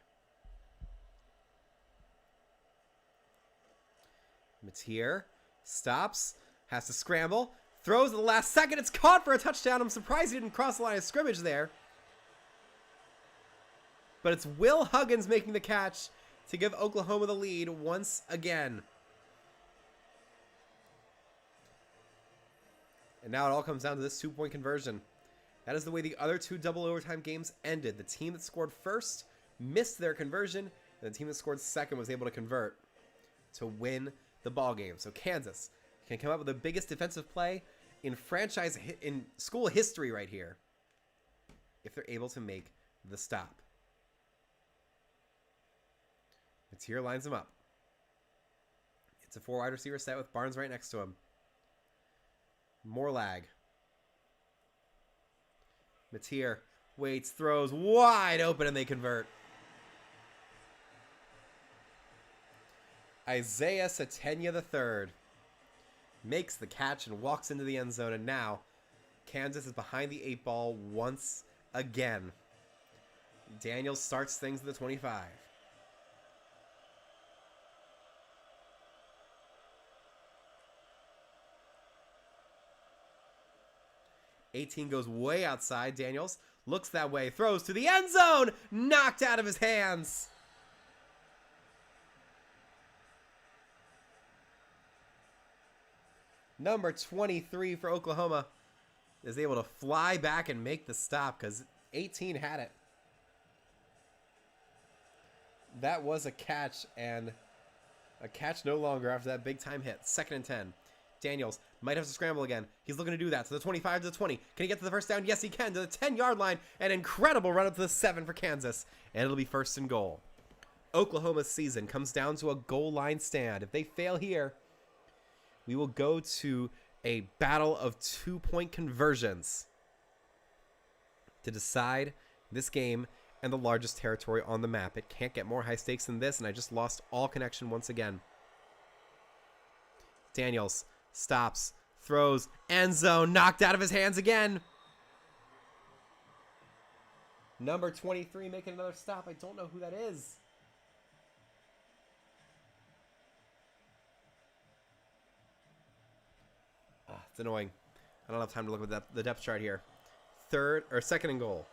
Speaker 1: Matier stops, has to scramble, throws at the last second. It's caught for a touchdown. I'm surprised he didn't cross the line of scrimmage there. But it's Will Huggins making the catch to give Oklahoma the lead once again. And now it all comes down to this 2-point conversion. That is the way the other 2 double overtime games ended. The team that scored first missed their conversion, and the team that scored second was able to convert to win the ball game. So Kansas can come up with the biggest defensive play in school history right here if they're able to make the stop. Matier lines him up. It's a 4 wide receiver set with Barnes right next to him. More lag. Matier waits, throws wide open, and they convert. Isaiah Satenya III makes the catch and walks into the end zone, and now Kansas is behind the 8 ball once again. Daniels starts things at the 25. 18 goes way outside. Daniels looks that way, throws to the end zone, knocked out of his hands. Number 23 for Oklahoma is able to fly back and make the stop because 18 had it. That was a catch, and a catch no longer after that big time hit. 2nd and 10. Daniels might have to scramble again. He's looking to do that. So the 25 to the 20. Can he get to the first down? Yes, he can. To the 10-yard line. An incredible run up to the 7 for Kansas. And it'll be 1st and goal. Oklahoma's season comes down to a goal line stand. If they fail here, we will go to a battle of 2-point conversions to decide this game and the largest territory on the map. It can't get more high stakes than this, and I just lost all connection once again. Daniels stops, throws, end zone, knocked out of his hands again. Number 23 making another stop. I don't know who that is. It's annoying. I don't have time to look at the depth chart here. 2nd and goal.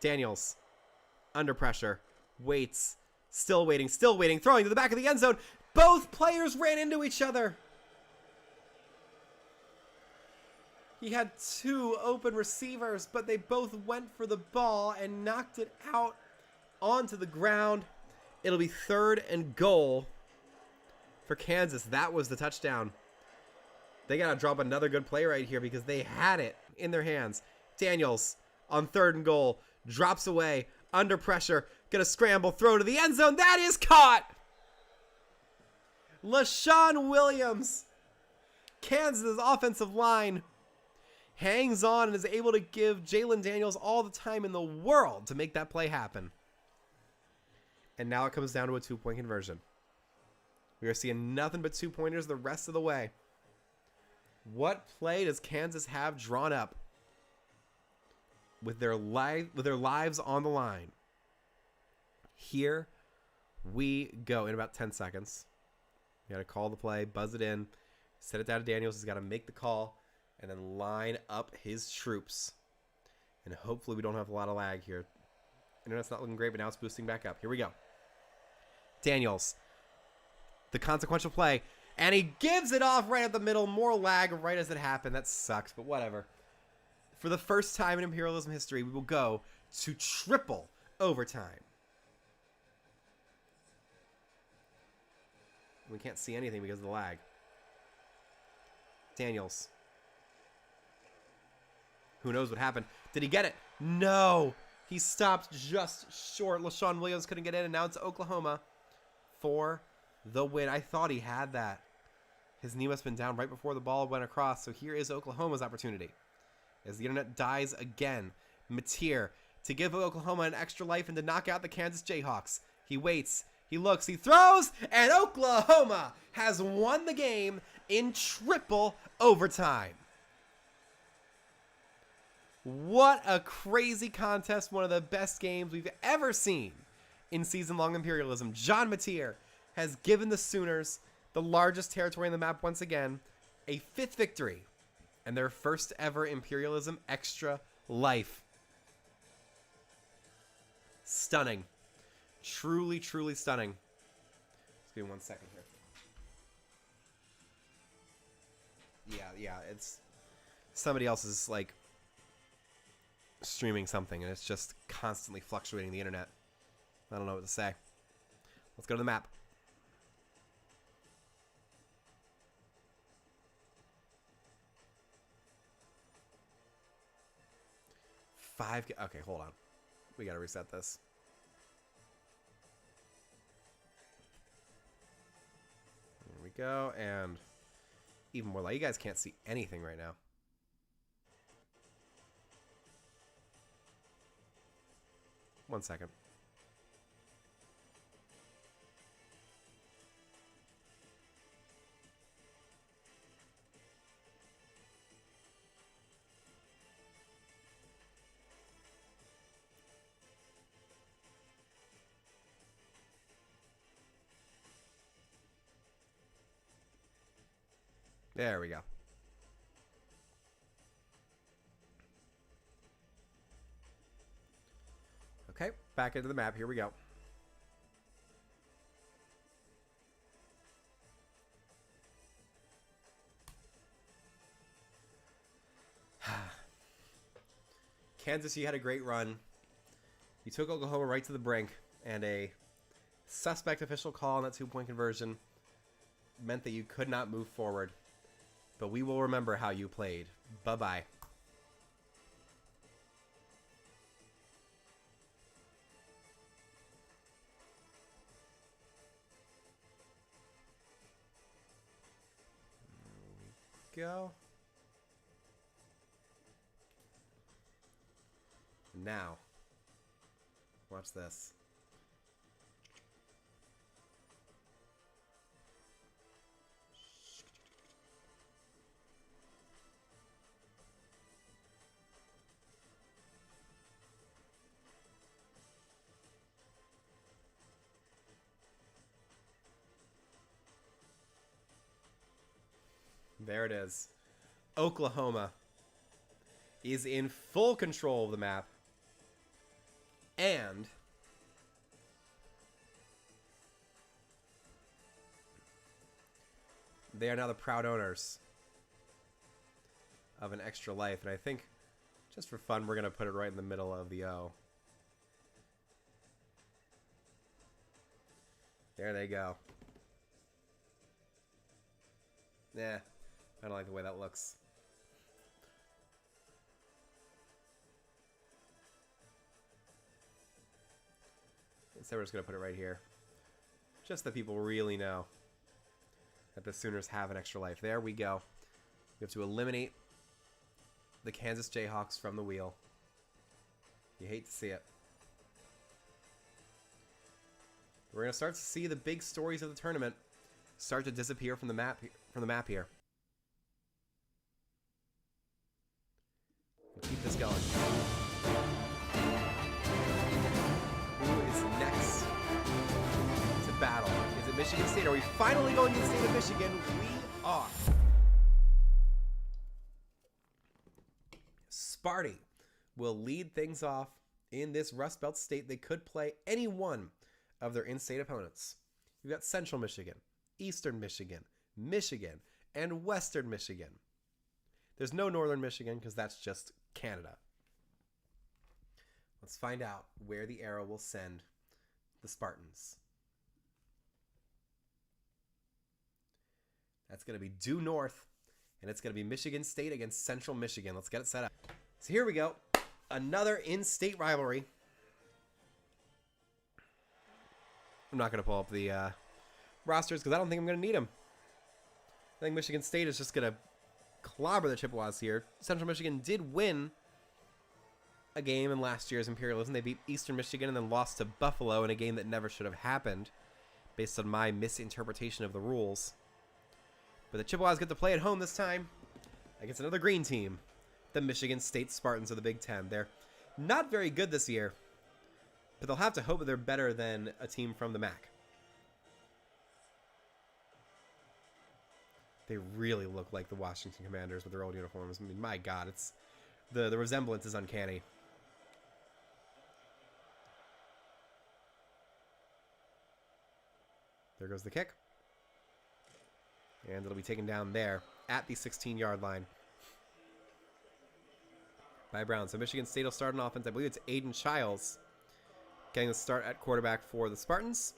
Speaker 1: Daniels, under pressure, waits, still waiting, throwing to the back of the end zone. Both players ran into each other. He had 2 open receivers, but they both went for the ball and knocked it out onto the ground. It'll be 3rd and goal for Kansas. That was the touchdown. They got to drop another good play right here because they had it in their hands. Daniels on 3rd and goal drops away under pressure. Gonna scramble, throw to the end zone. That is caught. LaShawn Williams Kansas' offensive line hangs on and is able to give Jalen Daniels all the time in the world to make that play happen. And now it comes down to a 2-point conversion. We are seeing nothing but 2-pointers the rest of the way. What play does Kansas have drawn up with their lives on the line? Here we go in about 10 seconds. You got to call the play, buzz it in, set it down to Daniels. He's got to make the call and then line up his troops. And hopefully we don't have a lot of lag here. Internet's not looking great, but now it's boosting back up. Here we go. Daniels, the consequential play, and he gives it off right at the middle. More lag right as it happened. That sucks, but whatever. For the first time in Imperialism history, we will go to triple overtime. We can't see anything because of the lag. Daniels. Who knows what happened? Did he get it? No. He stopped just short. LaShawn Williams couldn't get in, and now it's Oklahoma for the win. I thought he had that. His knee must have been down right before the ball went across, so here is Oklahoma's opportunity. As the internet dies again, Mateer to give Oklahoma an extra life and to knock out the Kansas Jayhawks. He waits. He looks, he throws, and Oklahoma has won the game in triple overtime. What a crazy contest. One of the best games we've ever seen in season-long Imperialism. John Mateer has given the Sooners, the largest territory on the map once again, a 5th victory and their first ever Imperialism extra life. Stunning. Truly, truly stunning. Just give me 1 second here. Yeah, it's somebody else is like streaming something and it's just constantly fluctuating the internet. I don't know what to say. Let's go to the map. Okay, hold on. We gotta reset this. There we go, and even more light. You guys can't see anything right now. One second. There we go. Okay, back into the map. Here we go. Kansas, you had a great run. You took Oklahoma right to the brink, and a suspect official call on that 2-point conversion meant that you could not move forward. But we will remember how you played. Bye-bye. There we go. Now, watch this. There it is. Oklahoma is in full control of the map. And they are now the proud owners of an extra life. And I think, just for fun, we're going to put it right in the middle of the O. There they go. Nah, I don't like the way that looks. So we're just going to put it right here. Just that people really know that the Sooners have an extra life. There we go. have to eliminate the Kansas Jayhawks from the wheel. You hate to see it. We're going to start to see the big stories of the tournament start to disappear from the map here. We'll keep this going. Who is next to battle? Is it Michigan State? Are we finally going to the state of Michigan? We are. Sparty will lead things off in this Rust Belt state. They could play any one of their in-state opponents. You've got Central Michigan, Eastern Michigan, Michigan, and Western Michigan. There's no Northern Michigan because that's just Canada. Let's find out where the arrow will send the Spartans. That's going to be due north, and it's going to be Michigan State against Central Michigan. Let's get it set up. So here we go. Another in-state rivalry. I'm not going to pull up the rosters because I don't think I'm going to need them. I think Michigan State is just going to clobber the Chippewas here. Central Michigan did win a game in last year's Imperialism. They beat Eastern Michigan and then lost to Buffalo in a game that never should have happened based on my misinterpretation of the rules. But the Chippewas get to play at home this time against another green team, the Michigan State Spartans of the Big Ten. They're not very good this year, but they'll have to hope that they're better than a team from the MAC. They really look like the Washington Commanders with their old uniforms. I mean, my God, it's the resemblance is uncanny. There goes the kick. And it'll be taken down there at the 16-yard line by Brown. So Michigan State will start an offense. I believe it's Aiden Childs getting the start at quarterback for the Spartans.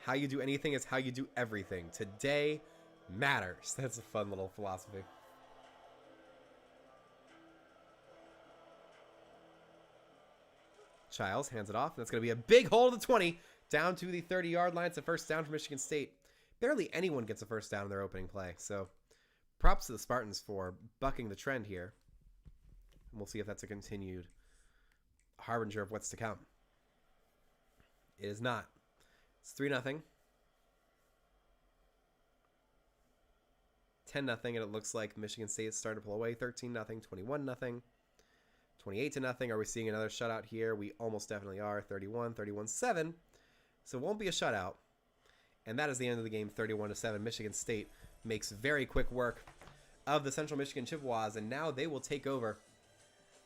Speaker 1: How you do anything is how you do everything. Today matters. That's a fun little philosophy. Childs hands it off, and that's going to be a big hole to the 20, down to the 30-yard line. It's a first down for Michigan State. Barely anyone gets a first down in their opening play, so props to the Spartans for bucking the trend here. And we'll see if that's a continued harbinger of what's to come. It is not. It's 3-0. 10-0, and it looks like Michigan State is starting to pull away. 13-0, 21-0. 28-0. Are we seeing another shutout here? We almost definitely are. 31, 31-7. So it won't be a shutout. And that is the end of the game, 31-7. Michigan State makes very quick work of the Central Michigan Chippewas, and now they will take over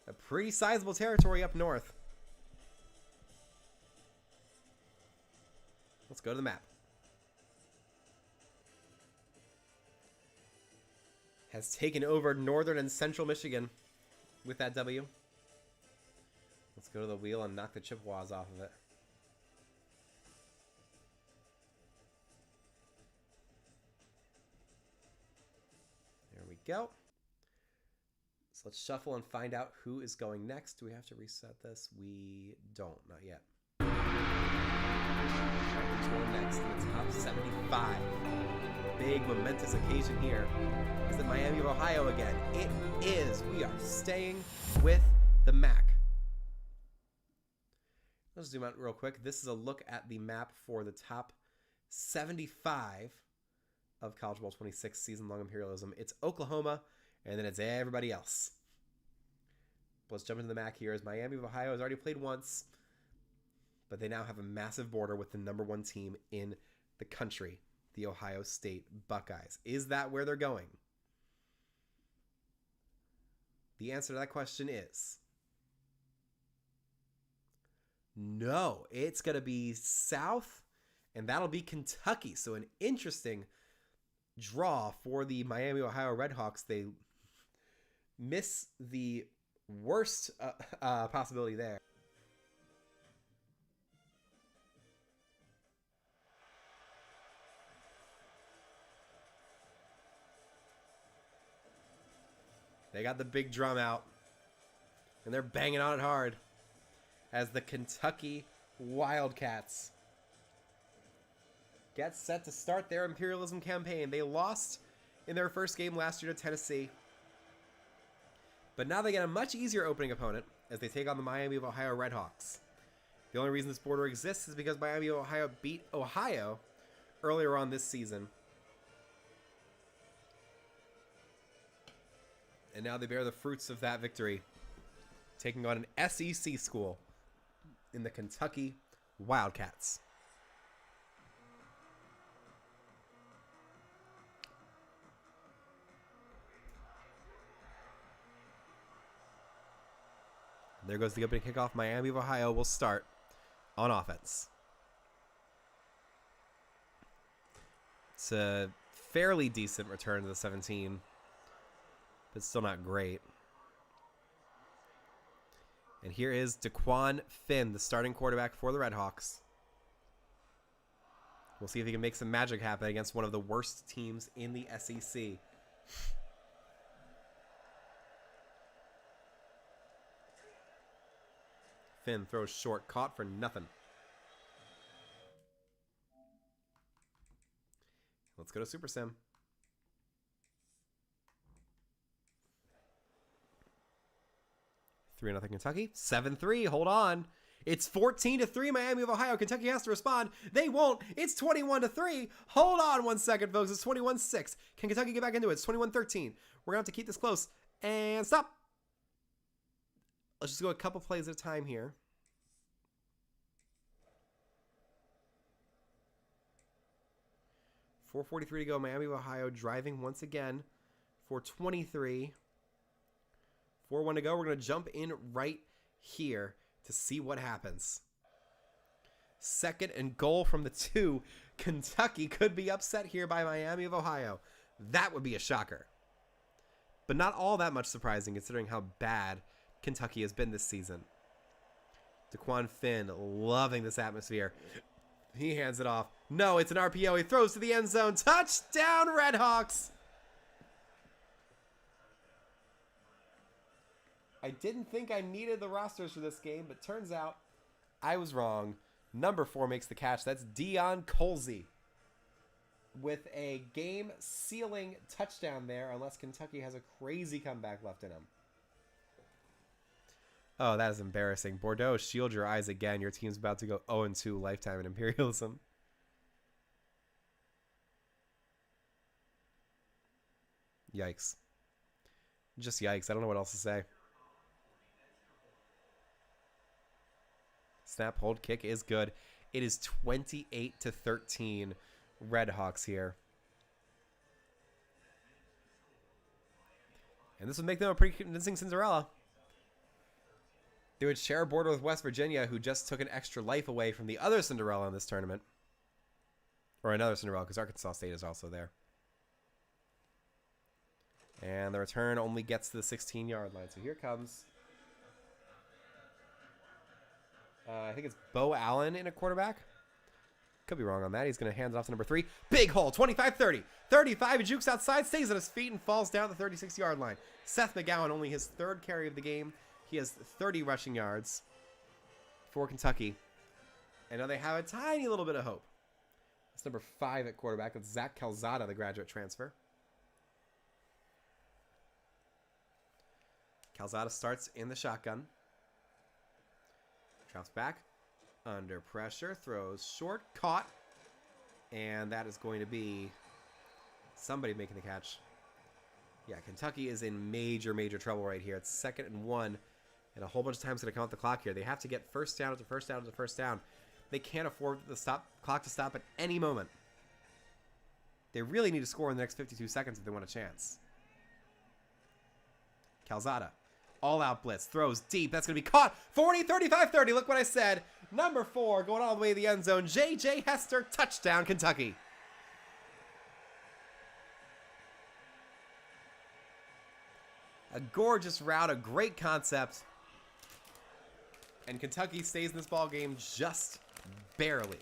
Speaker 1: a pretty sizable territory up north. Let's go to the map. Has taken over northern and central Michigan with that W. Let's go to the wheel and knock the Chippewas off of it. There we go. So let's shuffle and find out who is going next. Do we have to reset this? We don't, not yet. Who's going next in the top 75? Big momentous occasion here. Is it Miami of Ohio again? It is. We are staying with the MAC. Let's zoom out real quick. This is a look at the map for the top 75 of College Bowl 26 season-long Imperialism. It's Oklahoma, and then it's everybody else. Let's jump into the MAC here. As Miami of Ohio has already played once, but they now have a massive border with the #1 team in the country, the Ohio State Buckeyes. Is that where they're going? The answer to that question is no. It's going to be south, and that'll be Kentucky. So an interesting draw for the Miami, Ohio Redhawks. They miss the worst possibility there. They got the big drum out, and they're banging on it hard as the Kentucky Wildcats get set to start their Imperialism campaign. They lost in their first game last year to Tennessee. But now they get a much easier opening opponent as they take on the Miami of Ohio Redhawks. The only reason this border exists is because Miami of Ohio beat Ohio earlier on this season. And now they bear the fruits of that victory, taking on an SEC school in the Kentucky Wildcats. There goes the opening kickoff. Miami of Ohio will start on offense. It's a fairly decent return to the 17, but still not great. And here is Daquan Finn, the starting quarterback for the Redhawks. We'll see if he can make some magic happen against one of the worst teams in the SEC. Finn throws short, caught for nothing. Let's go to Super Sim. Three 0 Kentucky. 7-3. Hold on. It's 14-3. Miami of Ohio. Kentucky has to respond. They won't. It's 21-3. Hold on 1 second, folks. It's 21-6. Can Kentucky get back into it? It's 21-13. We're gonna have to keep this close. And stop. Let's just go a couple plays at a time here. .443 to go. Miami of Ohio driving once again for 23. 4-1 to go. We're going to jump in right here to see what happens. Second and goal from the 2. Kentucky could be upset here by Miami of Ohio. That would be a shocker. But not all that much surprising considering how bad Kentucky has been this season. Daquan Finn loving this atmosphere. He hands it off. No, it's an RPO. He throws to the end zone. Touchdown, Redhawks! I didn't think I needed the rosters for this game, but turns out I was wrong. Number 4 makes the catch. That's Dion Colsey with a game-sealing touchdown there, unless Kentucky has a crazy comeback left in him. Oh, that is embarrassing. Bordeaux, shield your eyes again. Your team's about to go 0-2 lifetime in Imperialism. Yikes. Just yikes. I don't know what else to say. Snap, hold, kick is good. It is 28-13 Redhawks here. And this would make them a pretty convincing Cinderella. They would share a border with West Virginia, who just took an extra life away from the other Cinderella in this tournament. Or another Cinderella, because Arkansas State is also there. And the return only gets to the 16-yard line. So here comes... I think it's Bo Allen in a quarterback. Could be wrong on that. He's going to hand it off to number 3. Big hole, 25-30. 35, he jukes outside, stays on his feet, and falls down the 36-yard line. Seth McGowan, only his 3rd carry of the game. He has 30 rushing yards for Kentucky. And now they have a tiny little bit of hope. It's number 5 at quarterback. It's Zach Calzada, the graduate transfer. Calzada starts in the shotgun. Drops back. Under pressure. Throws short. Caught. And that is going to be somebody making the catch. Yeah, Kentucky is in major, major trouble right here. It's 2nd and 1. And a whole bunch of times going to count the clock here. They have to get first down after first down after first down. They can't afford the clock to stop at any moment. They really need to score in the next 52 seconds if they want a chance. Calzada. All-out blitz. Throws deep. That's going to be caught. 40, 35, 30. Look what I said. Number 4 going all the way to the end zone. J.J. Hester. Touchdown, Kentucky. A gorgeous route. A great concept. And Kentucky stays in this ball game just barely.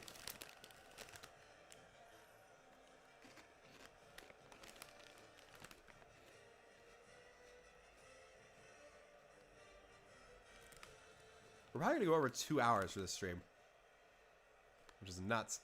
Speaker 1: We're probably going to go over 2 hours for this stream, which is nuts.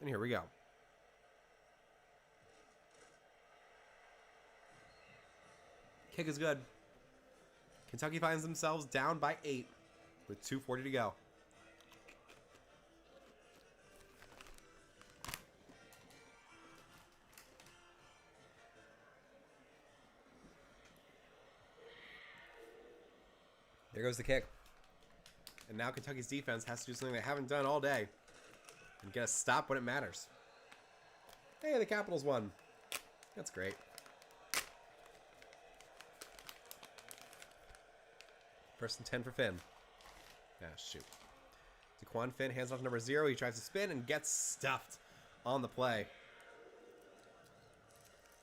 Speaker 1: And here we go. Kick is good. Kentucky finds themselves down by 8 with 2:40 to go. There goes the kick. And now Kentucky's defense has to do something they haven't done all day and get a stop when it matters. Hey, the Capitals won. That's great. First and 10 for Finn. Ah, shoot. Daquan Finn hands off number 0. He tries to spin and gets stuffed on the play.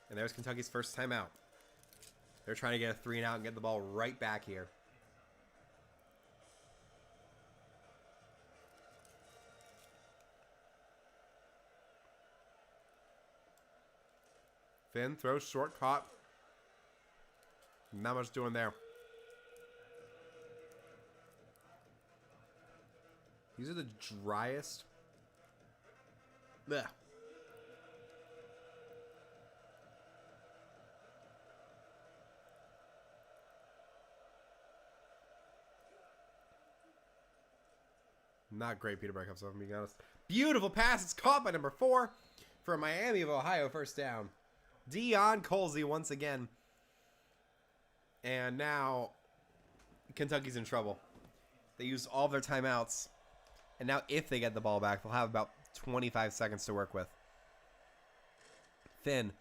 Speaker 1: And there's Kentucky's first timeout. They're trying to get a 3-and-out and get the ball right back here. Finn throws short, caught. Not much doing there. These are the driest. Blech. Not great Peter breakups, if I'm being honest. Beautiful pass. It's caught by number 4 for Miami of Ohio. First down. Dion Colsey once again. And now Kentucky's in trouble. They used all of their timeouts. And now if they get the ball back, they'll have about 25 seconds to work with. Finn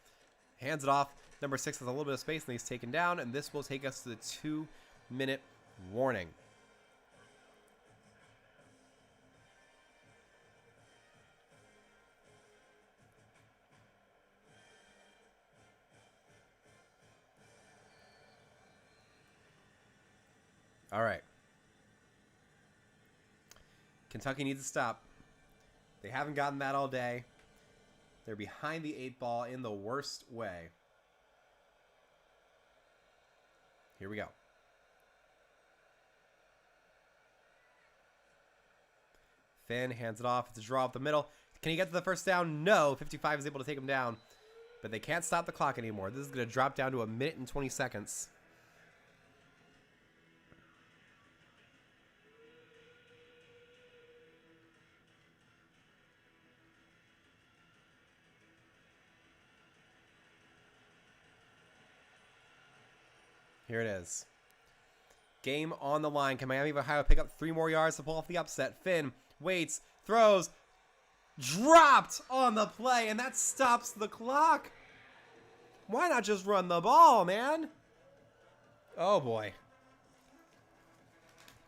Speaker 1: hands it off. Number 6 has a little bit of space and he's taken down. And this will take us to the 2-minute warning. All right. Kentucky needs to stop. They haven't gotten that all day. They're behind the 8 ball in the worst way. Here we go. Finn hands it off. It's a draw up the middle. Can he get to the first down? No. 55 is able to take him down. But they can't stop the clock anymore. This is going to drop down to 1 minute and 20 seconds. Here it is. Game on the line. Can Miami of Ohio pick up 3 more yards to pull off the upset? Finn waits, throws, dropped on the play, and that stops the clock. Why not just run the ball, man? Oh, boy.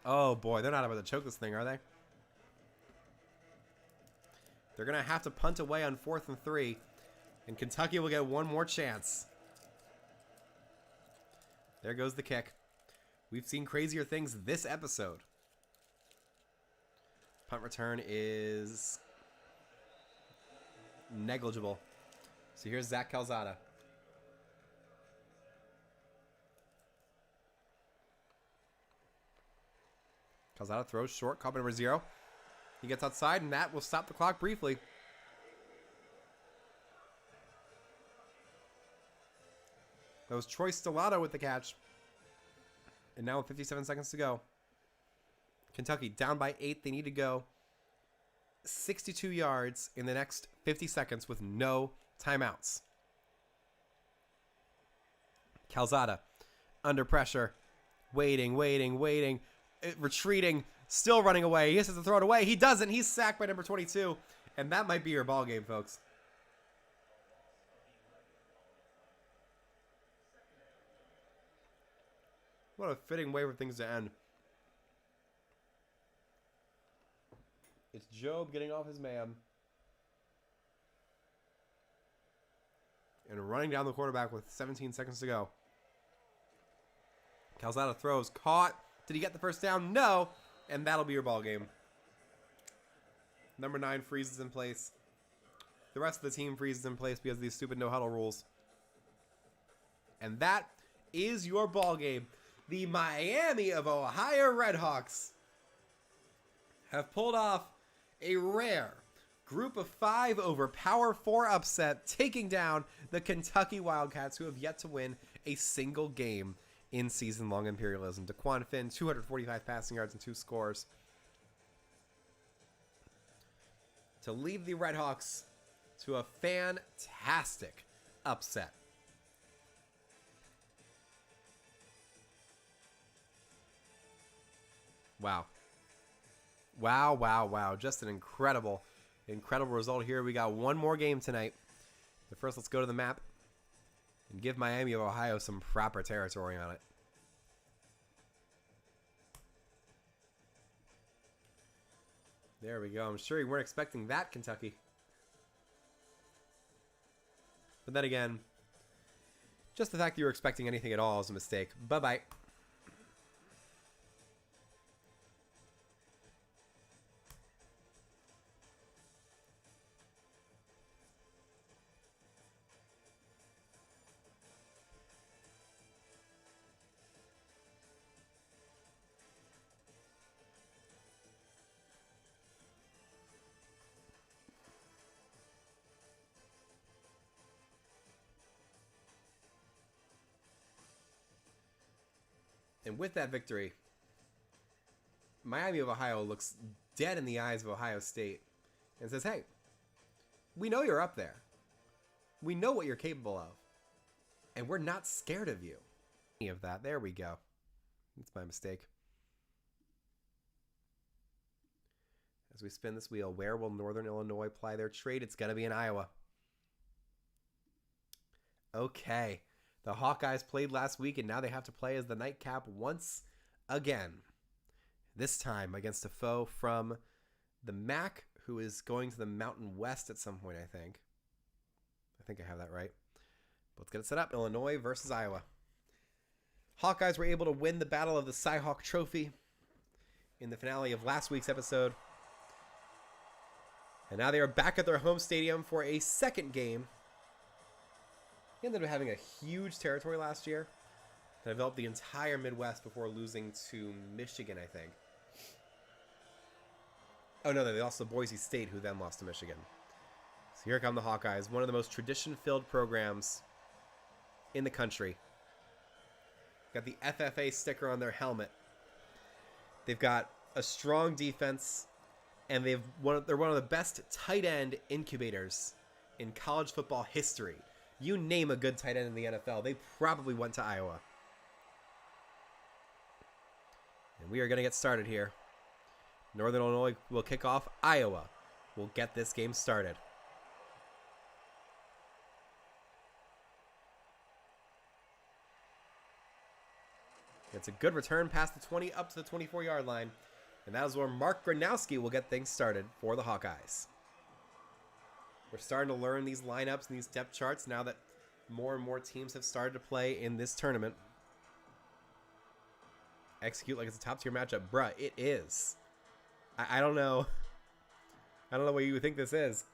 Speaker 1: Oh, boy. They're not about to choke this thing, are they? They're going to have to punt away on 4th and 3, and Kentucky will get one more chance. There goes the kick. We've seen crazier things this episode. Punt return is negligible. So here's Zach Calzada. Calzada throws short, caught by number 0. He gets outside, and that will stop the clock briefly. That was Troy Stellato with the catch. And now with 57 seconds to go. Kentucky down by 8. They need to go 62 yards in the next 50 seconds with no timeouts. Calzada under pressure. Waiting. Retreating. Still running away. He has to throw it away. He doesn't. He's sacked by number 22. And that might be your ball game, folks. What a fitting way for things to end. It's Job getting off his man. And running down the quarterback with 17 seconds to go. Calzada throws. Caught. Did he get the first down? No. And that'll be your ball game. Number 9 freezes in place. The rest of the team freezes in place because of these stupid no-huddle rules. And that is your ball game. The Miami of Ohio Redhawks have pulled off a rare, Group of 5 over Power 4 upset, taking down the Kentucky Wildcats, who have yet to win a single game in season-long Imperialism. DeQuan Finn, 245 passing yards and 2 scores to lead the Redhawks to a fantastic upset. Wow. Wow, wow, wow. Just an incredible result here. We got one more game tonight. But first, let's go to the map and give Miami of Ohio some proper territory on it. There we go. I'm sure you weren't expecting that, Kentucky. But then again, just the fact that you were expecting anything at all is a mistake. Bye-bye. And with that victory, Miami of Ohio looks dead in the eyes of Ohio State and says, hey, we know you're up there. We know what you're capable of. And we're not scared of you. Any of that. There we go. That's my mistake. As we spin this wheel, where will Northern Illinois ply their trade? It's going to be in Iowa. Okay. The Hawkeyes played last week, and now they have to play as the nightcap once again. This time against a foe from the MAC, who is going to the Mountain West at some point, I think. I think I have that right. But let's get it set up. Illinois versus Iowa. Hawkeyes were able to win the Battle of the Cy-Hawk Trophy in the finale of last week's episode. And now they are back at their home stadium for a second game. He ended up having a huge territory last year. They developed the entire Midwest before losing to Michigan, I think. Oh, no, they lost to Boise State, who then lost to Michigan. So here come the Hawkeyes, one of the most tradition-filled programs in the country. Got the FFA sticker on their helmet. They've got a strong defense, and they're one of the best tight end incubators in college football history. You name a good tight end in the NFL, they probably went to Iowa. And we are going to get started here. Northern Illinois will kick off. Iowa will get this game started. It's a good return past the 20 up to the 24-yard line. And that is where Mark Gronowski will get things started for the Hawkeyes. We're starting to learn these lineups and these depth charts now that more and more teams have started to play in this tournament. Execute like it's a top-tier matchup. Bruh, it is. I don't know. I don't know what you would think this is.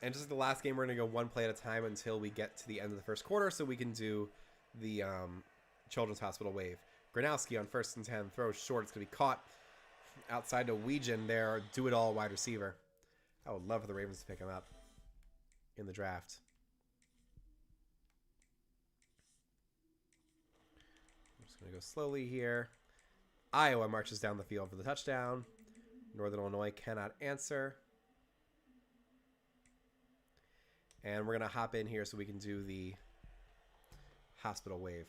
Speaker 1: And just like the last game, we're going to go one play at a time until we get to the end of the first quarter so we can do the Children's Hospital wave. Gronowski on 1st and 10. Throws short. It's going to be caught outside to Weegan, their do-it-all wide receiver. I would love for the Ravens to pick him up in the draft. I'm just going to go slowly here. Iowa marches down the field for the touchdown. Northern Illinois cannot answer. And we're going to hop in here so we can do the hospital wave.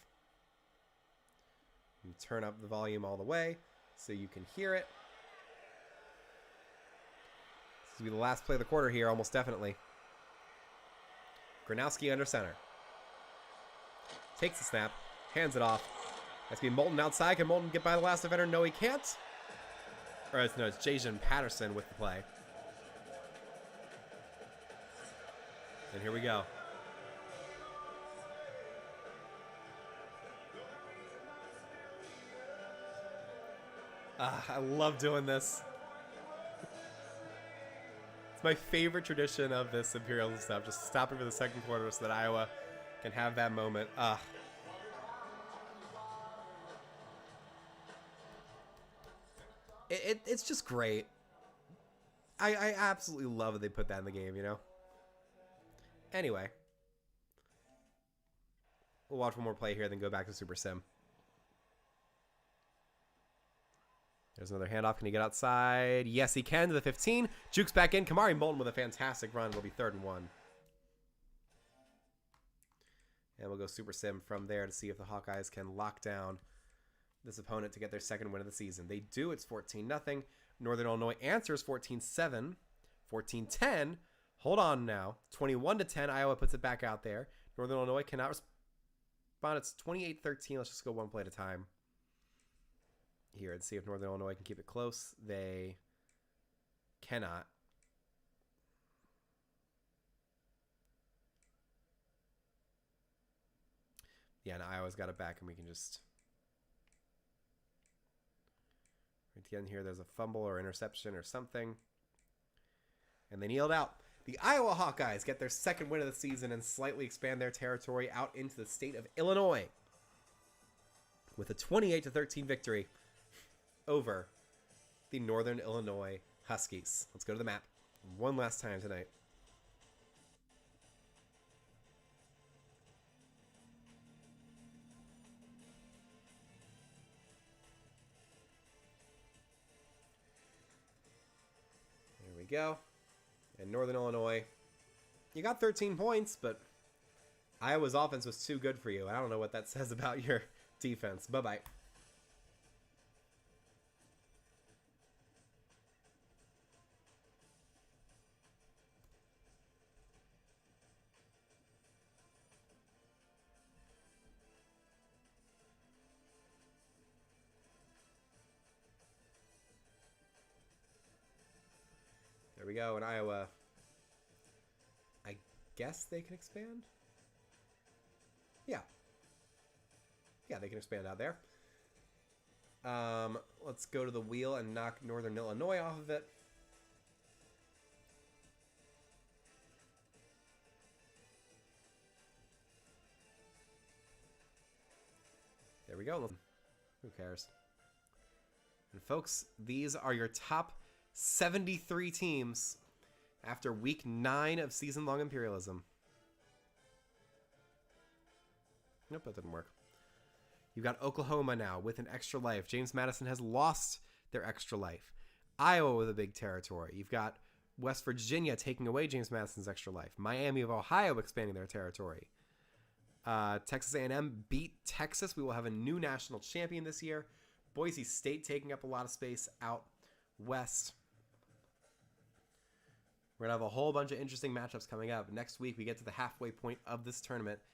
Speaker 1: And turn up the volume all the way so you can hear it. This will be the last play of the quarter here, almost definitely. Gronowski under center. Takes the snap, hands it off. That's going to be Moulton outside. Can Moulton get by the last defender? No, he can't. Or it's Jason Patterson with the play. And here we go. I love doing this. It's my favorite tradition of this Imperialism stuff. Just stopping for the second quarter so that Iowa can have that moment. It's just great. I absolutely love that they put that in the game, you know? Anyway. We'll watch one more play here, then go back to Super Sim. There's another handoff. Can he get outside? Yes, he can to the 15. Jukes back in. Kamari Moulton with a fantastic run. It'll be 3rd and 1. And we'll go Super Sim from there to see if the Hawkeyes can lock down this opponent to get their 2nd win of the season. They do. It's 14-0. Northern Illinois answers 14-7. 14-10. Hold on now. 21-10. Iowa puts it back out there. Northern Illinois cannot respond. It's 28-13. Let's just go one play at a time here and see if Northern Illinois can keep it close. They cannot. Yeah, and Iowa's got it back, and we can just... Right at the end here, there's a fumble or interception or something. And they kneeled out. The Iowa Hawkeyes get their 2nd win of the season and slightly expand their territory out into the state of Illinois with a 28-13 victory over the Northern Illinois Huskies. Let's go to the map one last time tonight. There we go. And Northern Illinois, you got 13 points, but Iowa's offense was too good for you. I don't know what that says about your defense. Bye-bye. There we go. In Iowa, I guess they can expand? Yeah. Yeah, they can expand out there. Let's go to the wheel and knock Northern Illinois off of it. There we go. Who cares? And folks, these are your top 73 teams after week 9 of season-long Imperialism. Nope, that didn't work. You've got Oklahoma now with an extra life. James Madison has lost their extra life. Iowa with a big territory. You've got West Virginia taking away James Madison's extra life. Miami of Ohio expanding their territory. Texas A&M beat Texas. We will have a new national champion this year. Boise State taking up a lot of space out west. We're going to have a whole bunch of interesting matchups coming up. Next week, we get to the halfway point of this tournament.